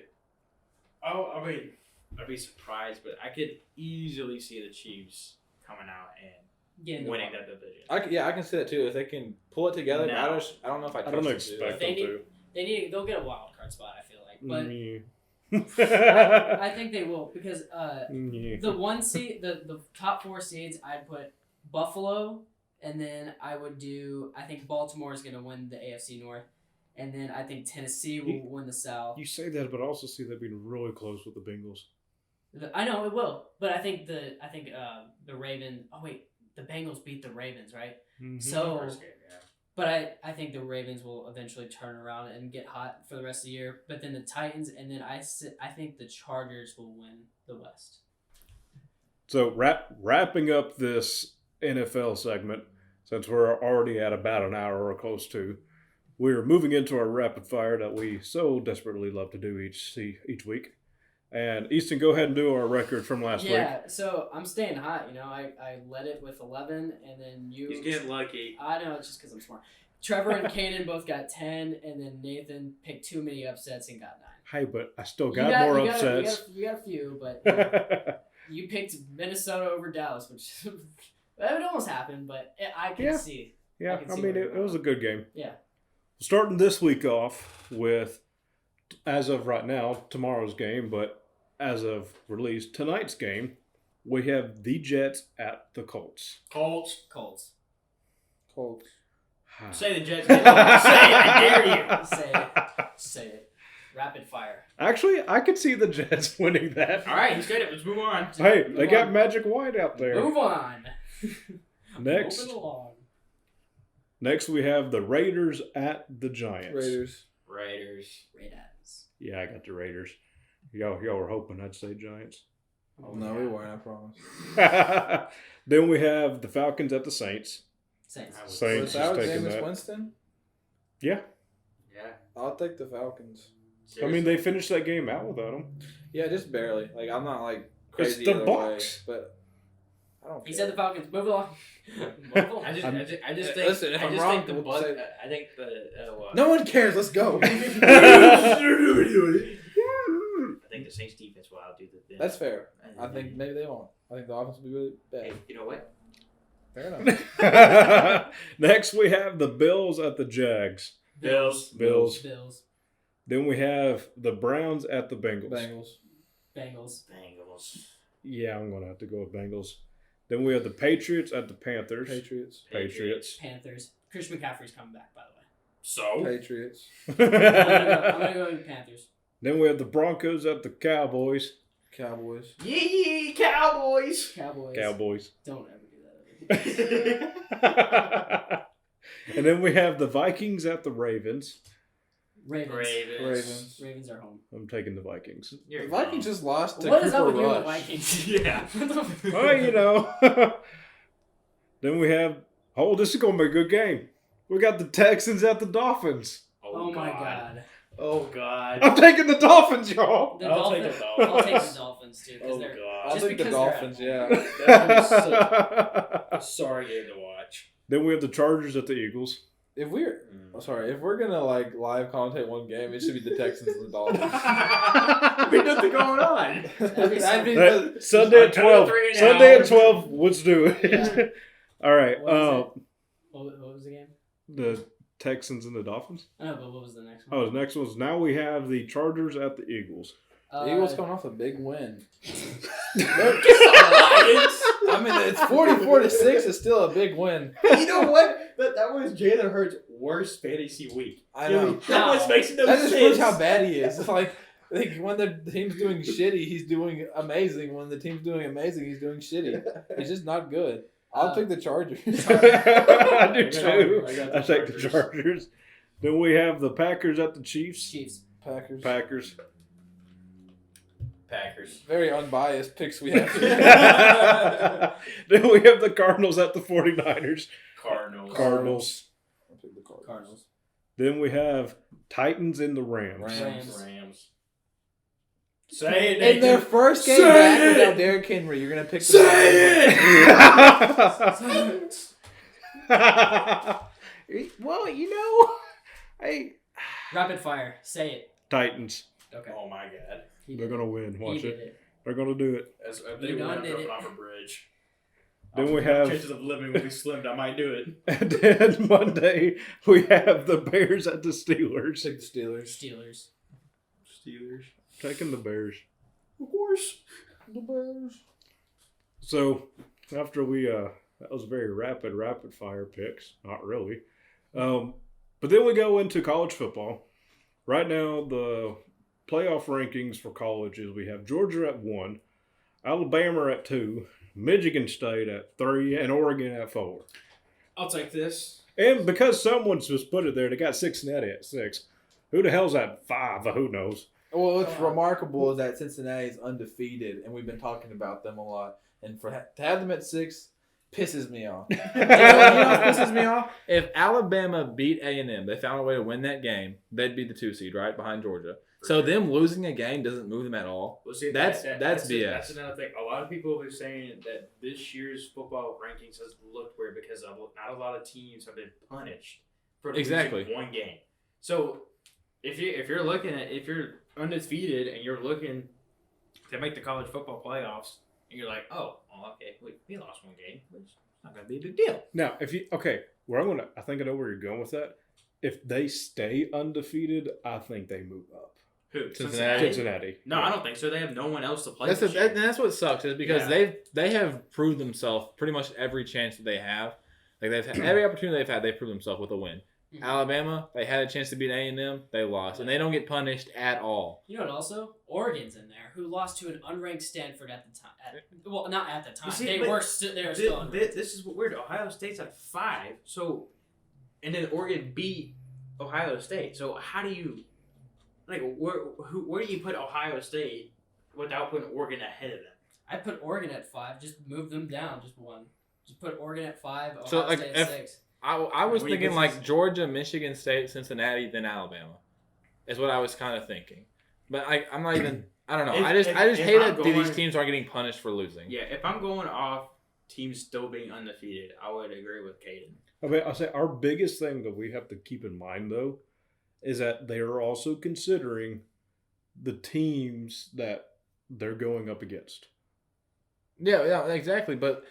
[SPEAKER 4] I'd be surprised, but I could easily see the Chiefs coming out and winning that division.
[SPEAKER 3] I can see that too. If they can pull it together, I don't know if I
[SPEAKER 1] don't expect them to.
[SPEAKER 2] They'll get a wild card spot, I feel like. But I think they will because the 1 seed, the top 4 seeds, I'd put Buffalo, and then I think Baltimore is going to win the AFC North, and then I think Tennessee will win the South.
[SPEAKER 1] You say that, but I also see that being really close with the Bengals.
[SPEAKER 2] I know it will, but I think the Ravens. Oh wait, the Bengals beat the Ravens, right?
[SPEAKER 1] Mm-hmm.
[SPEAKER 2] So.
[SPEAKER 4] First game, yeah.
[SPEAKER 2] But I think the Ravens will eventually turn around and get hot for the rest of the year. But then the Titans, and then I think the Chargers will win the West.
[SPEAKER 1] So wrapping up this NFL segment, since we're already at about an hour or close to, we're moving into our rapid fire that we so desperately love to do each week. And Easton, go ahead and do our record from last week.
[SPEAKER 2] Yeah, so I'm staying hot. I led it with 11, and then you.
[SPEAKER 4] He's getting lucky.
[SPEAKER 2] I know, it's just because I'm smart. Trevor and Kanan both got 10, and then Nathan picked too many upsets and got 9.
[SPEAKER 1] Hey, but I still got more upsets.
[SPEAKER 2] You got a few, but you picked Minnesota over Dallas, which it almost happened, but I can see.
[SPEAKER 1] Yeah, I mean, it was a good game.
[SPEAKER 2] Yeah.
[SPEAKER 1] Starting this week off with, as of right now, tomorrow's game, but as of release, tonight's game, we have the Jets at the Colts.
[SPEAKER 4] Colts. Say the Jets. Say it. I dare you.
[SPEAKER 2] Say it. Rapid fire.
[SPEAKER 1] Actually, I could see the Jets winning that.
[SPEAKER 4] All right, you said it. Let's move on.
[SPEAKER 1] Hey, they got Magic White out there.
[SPEAKER 2] Move on.
[SPEAKER 1] Next.
[SPEAKER 2] Moving along.
[SPEAKER 1] Next, we have the Raiders at the Giants.
[SPEAKER 4] Raiders.
[SPEAKER 1] Yeah, I got the Raiders. Y'all were hoping I'd say Giants.
[SPEAKER 3] Oh, no, we weren't, I promise.
[SPEAKER 1] Then we have the Falcons at the Saints.
[SPEAKER 2] Saints
[SPEAKER 3] Was
[SPEAKER 1] is
[SPEAKER 3] that
[SPEAKER 1] taking
[SPEAKER 3] Jameis
[SPEAKER 1] that.
[SPEAKER 3] Winston?
[SPEAKER 1] Yeah.
[SPEAKER 4] Yeah.
[SPEAKER 3] I'll take the Falcons.
[SPEAKER 1] I mean, they finished that game out without him.
[SPEAKER 3] Yeah, just barely. Like, I'm not, like, crazy
[SPEAKER 1] It's the
[SPEAKER 3] either
[SPEAKER 1] Bucs.
[SPEAKER 3] way, but I don't care.
[SPEAKER 2] He said the Falcons. Move along.
[SPEAKER 4] I just think.
[SPEAKER 3] Listen, if
[SPEAKER 4] I
[SPEAKER 3] I'm
[SPEAKER 4] just
[SPEAKER 3] wrong,
[SPEAKER 4] think the
[SPEAKER 3] we'll
[SPEAKER 4] Bucs.
[SPEAKER 3] say-
[SPEAKER 4] I think the.
[SPEAKER 3] No one cares. Let's go.
[SPEAKER 4] I think the Saints defense will outdo the.
[SPEAKER 3] That's fair. I think maybe they won't. I think the offense will be really bad.
[SPEAKER 4] Hey, you know what?
[SPEAKER 3] Fair enough.
[SPEAKER 1] Next, we have the Bills at the Jags.
[SPEAKER 4] Bills.
[SPEAKER 1] Then we have the Browns at the Bengals.
[SPEAKER 2] Bengals.
[SPEAKER 1] Yeah, I'm going to have to go with Bengals. Then we have the Patriots at the Panthers.
[SPEAKER 3] Patriots.
[SPEAKER 2] Panthers. Christian McCaffrey's coming back, by the way.
[SPEAKER 4] So.
[SPEAKER 3] Patriots.
[SPEAKER 2] I'm gonna go with Panthers.
[SPEAKER 1] Then we have the Broncos at the Cowboys.
[SPEAKER 3] Cowboys.
[SPEAKER 4] Yee Cowboys.
[SPEAKER 1] Cowboys.
[SPEAKER 2] Don't ever do that.
[SPEAKER 1] And then we have the Vikings at the Ravens.
[SPEAKER 2] Ravens are home.
[SPEAKER 1] I'm taking the Vikings.
[SPEAKER 3] The Vikings just lost to
[SPEAKER 2] What is
[SPEAKER 3] Cooper
[SPEAKER 2] up with you and the
[SPEAKER 3] Rush.
[SPEAKER 2] Vikings?
[SPEAKER 4] Yeah.
[SPEAKER 1] Well, you know. Then we have, this is going to be a good game. We got the Texans at the Dolphins.
[SPEAKER 2] Oh my god.
[SPEAKER 4] Oh god.
[SPEAKER 1] I'm taking the Dolphins, y'all.
[SPEAKER 4] I'll take the
[SPEAKER 2] Dolphins. I'll take the Dolphins too.
[SPEAKER 4] Oh
[SPEAKER 2] they're,
[SPEAKER 4] god.
[SPEAKER 3] I'll
[SPEAKER 2] Just
[SPEAKER 3] take the
[SPEAKER 2] because they're
[SPEAKER 3] Dolphins,
[SPEAKER 2] at
[SPEAKER 3] yeah.
[SPEAKER 4] That was such a sorry game to watch.
[SPEAKER 1] Then we have the Chargers at the Eagles.
[SPEAKER 3] If we're gonna like live commentate one game, it should be the Texans and the Dolphins.
[SPEAKER 4] There's nothing going on.
[SPEAKER 3] I mean,
[SPEAKER 1] Sunday at 12.
[SPEAKER 4] 3
[SPEAKER 1] Sunday at
[SPEAKER 4] hours.
[SPEAKER 1] 12. Let's do it.
[SPEAKER 2] Yeah.
[SPEAKER 1] All right.
[SPEAKER 2] What was the game?
[SPEAKER 1] The Texans and the Dolphins.
[SPEAKER 2] I know, but what was the next one?
[SPEAKER 1] Oh, the next one's now we have the Chargers at the Eagles.
[SPEAKER 3] the Eagles coming off a big win.
[SPEAKER 4] I
[SPEAKER 3] I mean, it's 44-6. It's still a big win.
[SPEAKER 4] You know what? That was Jalen Hurts' worst fantasy week.
[SPEAKER 3] I know.
[SPEAKER 4] That was makes no
[SPEAKER 3] That just
[SPEAKER 4] sense.
[SPEAKER 3] proves how bad he is. It's like when the team's doing shitty, he's doing amazing. When the team's doing amazing, he's doing shitty. He's just not good. I'll take the Chargers.
[SPEAKER 1] I do too.
[SPEAKER 4] I got
[SPEAKER 1] I take the Chargers. Then we have the Packers at the Chiefs.
[SPEAKER 3] Packers.
[SPEAKER 1] Very
[SPEAKER 3] unbiased picks we have.
[SPEAKER 1] Then we have the Cardinals at the 49ers.
[SPEAKER 4] Cardinals.
[SPEAKER 3] I'll take the
[SPEAKER 2] Cardinals.
[SPEAKER 1] Then we have Titans and the Rams.
[SPEAKER 2] Rams.
[SPEAKER 4] Say it,
[SPEAKER 3] In their first game
[SPEAKER 4] Say
[SPEAKER 3] back
[SPEAKER 4] it!
[SPEAKER 3] without Derrick Henry, you're gonna pick the
[SPEAKER 4] Say
[SPEAKER 1] Well, you know, hey,
[SPEAKER 2] Rapid fire. Say it.
[SPEAKER 1] Titans.
[SPEAKER 2] Okay.
[SPEAKER 4] Oh my god.
[SPEAKER 1] They're gonna win.
[SPEAKER 2] He
[SPEAKER 1] Watch
[SPEAKER 2] did
[SPEAKER 1] it. They're gonna do it.
[SPEAKER 4] They
[SPEAKER 2] done
[SPEAKER 4] went
[SPEAKER 2] did
[SPEAKER 4] up
[SPEAKER 2] it.
[SPEAKER 4] off a bridge.
[SPEAKER 1] Then we have.
[SPEAKER 4] Chances of living will be slimmed. I might do it.
[SPEAKER 1] And then Monday we have the Bears at the Steelers.
[SPEAKER 3] Take the Steelers.
[SPEAKER 4] Steelers.
[SPEAKER 1] Taking the Bears.
[SPEAKER 4] Of course.
[SPEAKER 3] The Bears.
[SPEAKER 1] So after we that was very rapid fire picks. Not really. But then we go into college football. Right now the playoff rankings for colleges, we have Georgia at 1, Alabama at 2, Michigan State at 3, and Oregon at 4.
[SPEAKER 4] I'll take this.
[SPEAKER 1] And because someone's just put it there, they got Cincinnati at 6. Who the hell's at 5? Who knows?
[SPEAKER 3] Well, what's remarkable is that Cincinnati is undefeated, and we've been talking about them a lot. And to have them at 6 pisses me off. You know what pisses me off? If Alabama beat A&M, they found a way to win that game, they'd be the 2 seed, right, behind Georgia. So them losing a game doesn't move them at all.
[SPEAKER 1] Well, see,
[SPEAKER 3] that's BS.
[SPEAKER 4] That's another thing. A lot of people are saying that this year's football rankings has looked weird because not a lot of teams have been punished for losing one game. So if you're undefeated and you're looking to make the college football playoffs, and you're like, oh, well, okay, we lost one game, which is not going to be a big deal.
[SPEAKER 1] Now, I think I know where you're going with that. If they stay undefeated, I think they move up.
[SPEAKER 4] Who?
[SPEAKER 1] Cincinnati.
[SPEAKER 4] No, yeah. I don't think so. They have no one else to play.
[SPEAKER 3] That's what sucks is because they have proved themselves pretty much every chance that they have. Like they've had every opportunity they've had, they proved themselves with a win. Mm-hmm. Alabama, they had a chance to beat A&M, they lost, and they don't get punished at all.
[SPEAKER 2] You know what? Also, Oregon's in there, who lost to an unranked Stanford at the time. Well, not at the time. They were still unranked.
[SPEAKER 4] This is weird. Ohio State's at 5, so and then Oregon beat Ohio State. So how do you where do you put Ohio State without putting Oregon ahead of them?
[SPEAKER 2] I put Oregon at 5. Just move them down, just one. Just put Oregon at 5. Ohio State at 6.
[SPEAKER 3] I was thinking like Georgia, Michigan State, Cincinnati, then Alabama, is what I was kind of thinking. But I'm not even. I don't know. I just hate that these teams aren't getting punished for losing.
[SPEAKER 4] Yeah, if I'm going off teams still being undefeated, I would agree with Caden.
[SPEAKER 1] I mean, I'll say our biggest thing that we have to keep in mind though is that they are also considering the teams that they're going up against.
[SPEAKER 3] Yeah, exactly. But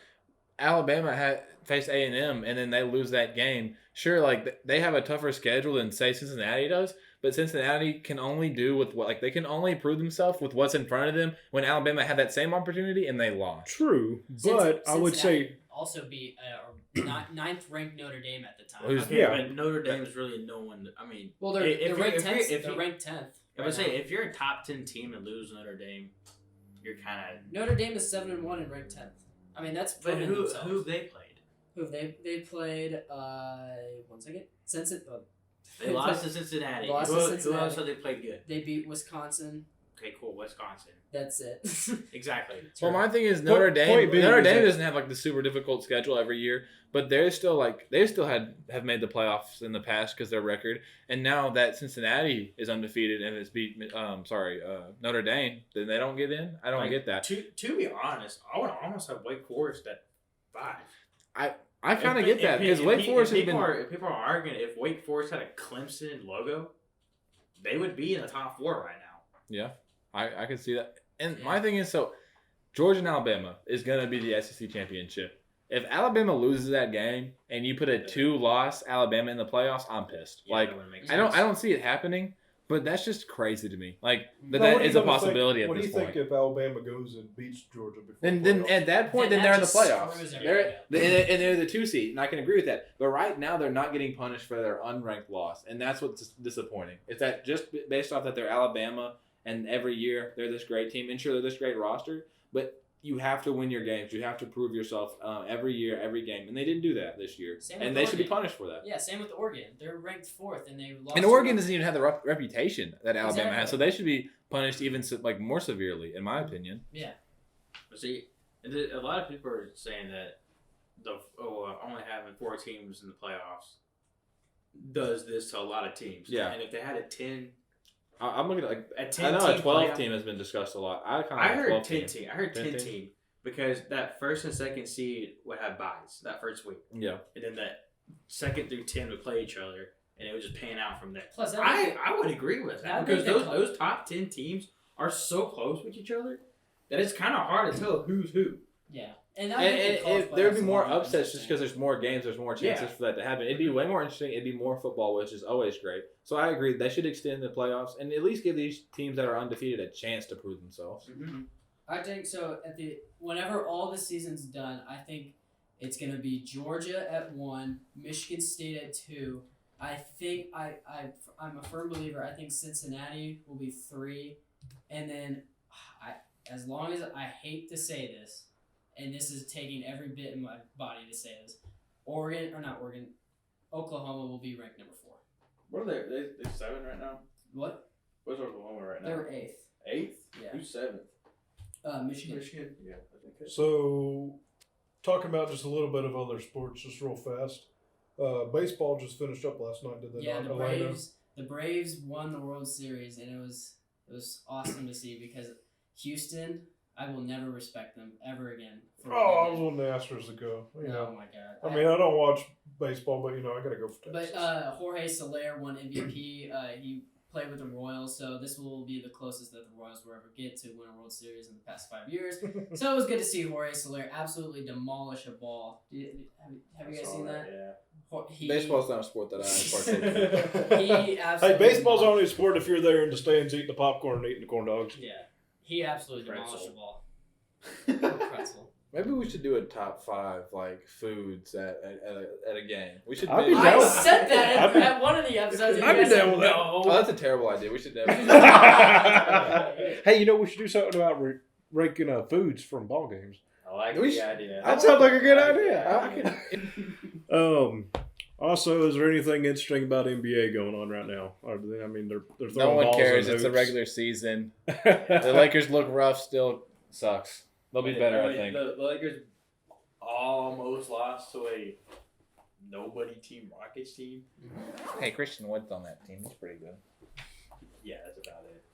[SPEAKER 3] Alabama had faced A&M, and then they lose that game. Sure, like they have a tougher schedule than say Cincinnati does, but Cincinnati can only do with what they can only prove themselves with what's in front of them. When Alabama had that same opportunity and they lost.
[SPEAKER 1] True, but I would say
[SPEAKER 2] also beat 9th ranked Notre Dame at the time.
[SPEAKER 4] But Notre Dame is really no one. I mean,
[SPEAKER 2] well, they're ranked 10th. They're ranked 10th.
[SPEAKER 4] I would say if you're a top 10 team and lose Notre Dame, you're kind of
[SPEAKER 2] Notre Dame is 7-1 and ranked 10th. I mean that's.
[SPEAKER 4] But who have they played?
[SPEAKER 2] Who have they played? 1 second.
[SPEAKER 4] They lost to Cincinnati. Who else have they played good?
[SPEAKER 2] They beat Wisconsin.
[SPEAKER 4] Okay, cool. Wisconsin.
[SPEAKER 2] That's it.
[SPEAKER 4] Exactly.
[SPEAKER 3] Well, my thing is Notre Dame doesn't have like the super difficult schedule every year, but they still have made the playoffs in the past because their record. And now that Cincinnati is undefeated and it's beat Notre Dame, then they don't get in. I don't get that.
[SPEAKER 4] To be honest, I would almost have Wake Forest at 5.
[SPEAKER 3] I kind of get that because Wake Forest has been.
[SPEAKER 4] People are arguing if Wake Forest had a Clemson logo, they would be in the top 4 right now.
[SPEAKER 3] Yeah, I can see that. And my thing is, so Georgia and Alabama is going to be the SEC championship. If Alabama loses that game and you put a 2-loss Alabama in the playoffs, I'm pissed. Yeah, I don't see it happening. But that's just crazy to me. Like that is a possibility at this point.
[SPEAKER 5] What do you think if Alabama goes and beats Georgia before?
[SPEAKER 3] Then at that point, then they're in the playoffs. They're the 2 seed, and I can agree with that. But right now, they're not getting punished for their unranked loss, and that's what's disappointing. It's that just based off that they're Alabama, and every year they're this great team, and sure they're this great roster, but you have to win your games. You have to prove yourself every year, every game. And they didn't do that this year. And they should be punished for that.
[SPEAKER 2] Yeah, same with Oregon. They're ranked 4th, and they lost.
[SPEAKER 3] And Oregon doesn't even have the reputation that Alabama has. So they should be punished even more severely, in my opinion.
[SPEAKER 2] Yeah.
[SPEAKER 4] See, a lot of people are saying that only having 4 teams in the playoffs does this to a lot of teams.
[SPEAKER 3] Yeah.
[SPEAKER 4] And if they had a 10...
[SPEAKER 3] I'm looking at a 10 I know a 12 team has been discussed a lot. I
[SPEAKER 4] heard 10 team. I heard 10 team because that first and second seed would have byes that first week.
[SPEAKER 3] Yeah.
[SPEAKER 4] And then that 2nd through 10 would play each other, and it would just pan out from there.
[SPEAKER 2] Plus,
[SPEAKER 4] I would agree with that because those top 10 teams are so close with each other that it's kind of hard to tell who's who.
[SPEAKER 2] Yeah.
[SPEAKER 3] And there would be more upsets just because there's more games, there's more chances for that to happen. It'd be way more interesting. It'd be more football, which is always great. So I agree. They should extend the playoffs and at least give these teams that are undefeated a chance to prove themselves.
[SPEAKER 2] Mm-hmm. I think so. Whenever all the season's done, I think it's going to be Georgia at 1, Michigan State at 2. I think I'm a firm believer. I think Cincinnati will be 3, and then as long as I hate to say this. And this is taking every bit in my body to say this. Oklahoma will be ranked number 4.
[SPEAKER 4] What are they? They're 7 right now?
[SPEAKER 2] What?
[SPEAKER 4] Where's Oklahoma right now?
[SPEAKER 2] They're 8th.
[SPEAKER 4] 8th?
[SPEAKER 2] Yeah.
[SPEAKER 4] Who's 7th?
[SPEAKER 2] Michigan.
[SPEAKER 4] Yeah, I think.
[SPEAKER 5] So, talking about just a little bit of other sports, just real fast. Baseball just finished up last night, did they
[SPEAKER 2] Yeah,
[SPEAKER 5] not?
[SPEAKER 2] the Braves won the World Series, and it was awesome to see because Houston, I will never respect them ever again.
[SPEAKER 5] I was on the Astros to go.
[SPEAKER 2] Oh my god!
[SPEAKER 5] I mean, I don't watch baseball, but I gotta go for
[SPEAKER 2] Texas.
[SPEAKER 5] Texas.
[SPEAKER 2] But Jorge Soler won MVP. He played with the Royals, so this will be the closest that the Royals will ever get to win a World Series in the past 5 years. So it was good to see Jorge Soler absolutely demolish a ball. Have you guys seen that?
[SPEAKER 4] Yeah.
[SPEAKER 3] Baseball's not a sport that I partake
[SPEAKER 5] Hey, baseball's only a sport if you're there in the stands eating the popcorn and eating the corn dogs.
[SPEAKER 2] Yeah. He absolutely demolished the ball. Pretzel.
[SPEAKER 3] Maybe we should do a top 5 foods at a game. We should.
[SPEAKER 5] I
[SPEAKER 2] said that at one of the episodes.
[SPEAKER 5] I'd be down with that.
[SPEAKER 3] Oh, that's a terrible idea. We should never.
[SPEAKER 5] Hey, we should do something about ranking foods from ball games.
[SPEAKER 4] I like the idea.
[SPEAKER 5] That sounds like a good idea. Also, is there anything interesting about NBA going on right now? They're throwing
[SPEAKER 3] No one
[SPEAKER 5] balls
[SPEAKER 3] cares.
[SPEAKER 5] and
[SPEAKER 3] It's the
[SPEAKER 5] hoops.
[SPEAKER 3] regular season. The Lakers look rough. Still sucks. They'll be better, I think.
[SPEAKER 4] The Lakers almost lost to a nobody team, Rockets team.
[SPEAKER 3] Hey, Christian Wood's on that team. He's pretty good.
[SPEAKER 4] Yeah, that's about it.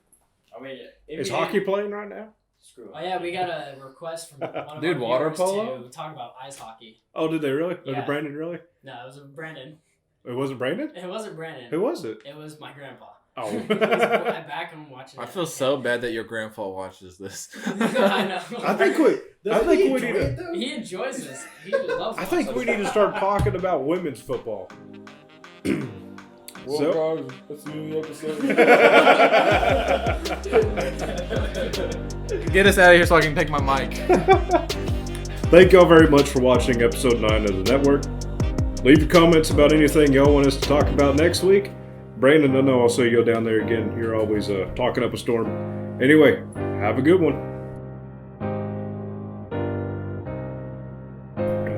[SPEAKER 4] I mean,
[SPEAKER 5] Is hockey playing right now?
[SPEAKER 4] Screw it.
[SPEAKER 2] Oh yeah, we got a request from one of
[SPEAKER 3] Dude,
[SPEAKER 2] our
[SPEAKER 3] water
[SPEAKER 2] viewers
[SPEAKER 3] polo?
[SPEAKER 2] to talk about ice hockey.
[SPEAKER 5] Oh, did they really? Or
[SPEAKER 2] Yeah.
[SPEAKER 5] did Brandon really?
[SPEAKER 2] No, it was Brandon.
[SPEAKER 5] It wasn't Brandon?
[SPEAKER 2] It wasn't Brandon.
[SPEAKER 5] Who was it?
[SPEAKER 2] It was my grandpa.
[SPEAKER 5] Oh.
[SPEAKER 2] I back him watching.
[SPEAKER 3] I feel so bad that your grandpa watches this.
[SPEAKER 2] I know.
[SPEAKER 5] I think we need to.
[SPEAKER 2] He enjoys this. He loves.
[SPEAKER 5] I think we need to start talking about women's football.
[SPEAKER 3] Well, guys, that's the new episode. Get us out of here so I can take my mic.
[SPEAKER 1] Thank y'all very much for watching episode 9 of the network. Leave your comments about anything y'all want us to talk about next week. Brandon, I know I'll see you go down there again. You're always talking up a storm. Anyway, have a good one.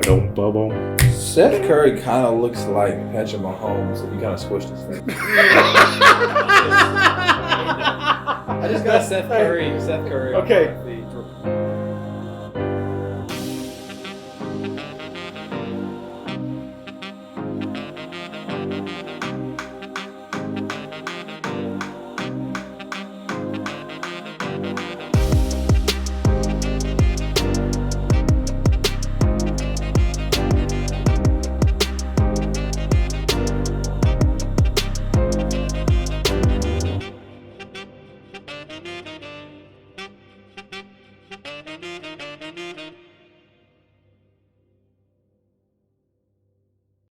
[SPEAKER 1] Don't bubble.
[SPEAKER 3] Seth Curry kind of looks like Patrick Mahomes if you kind of squished his face. I just got Seth Curry.
[SPEAKER 5] Okay,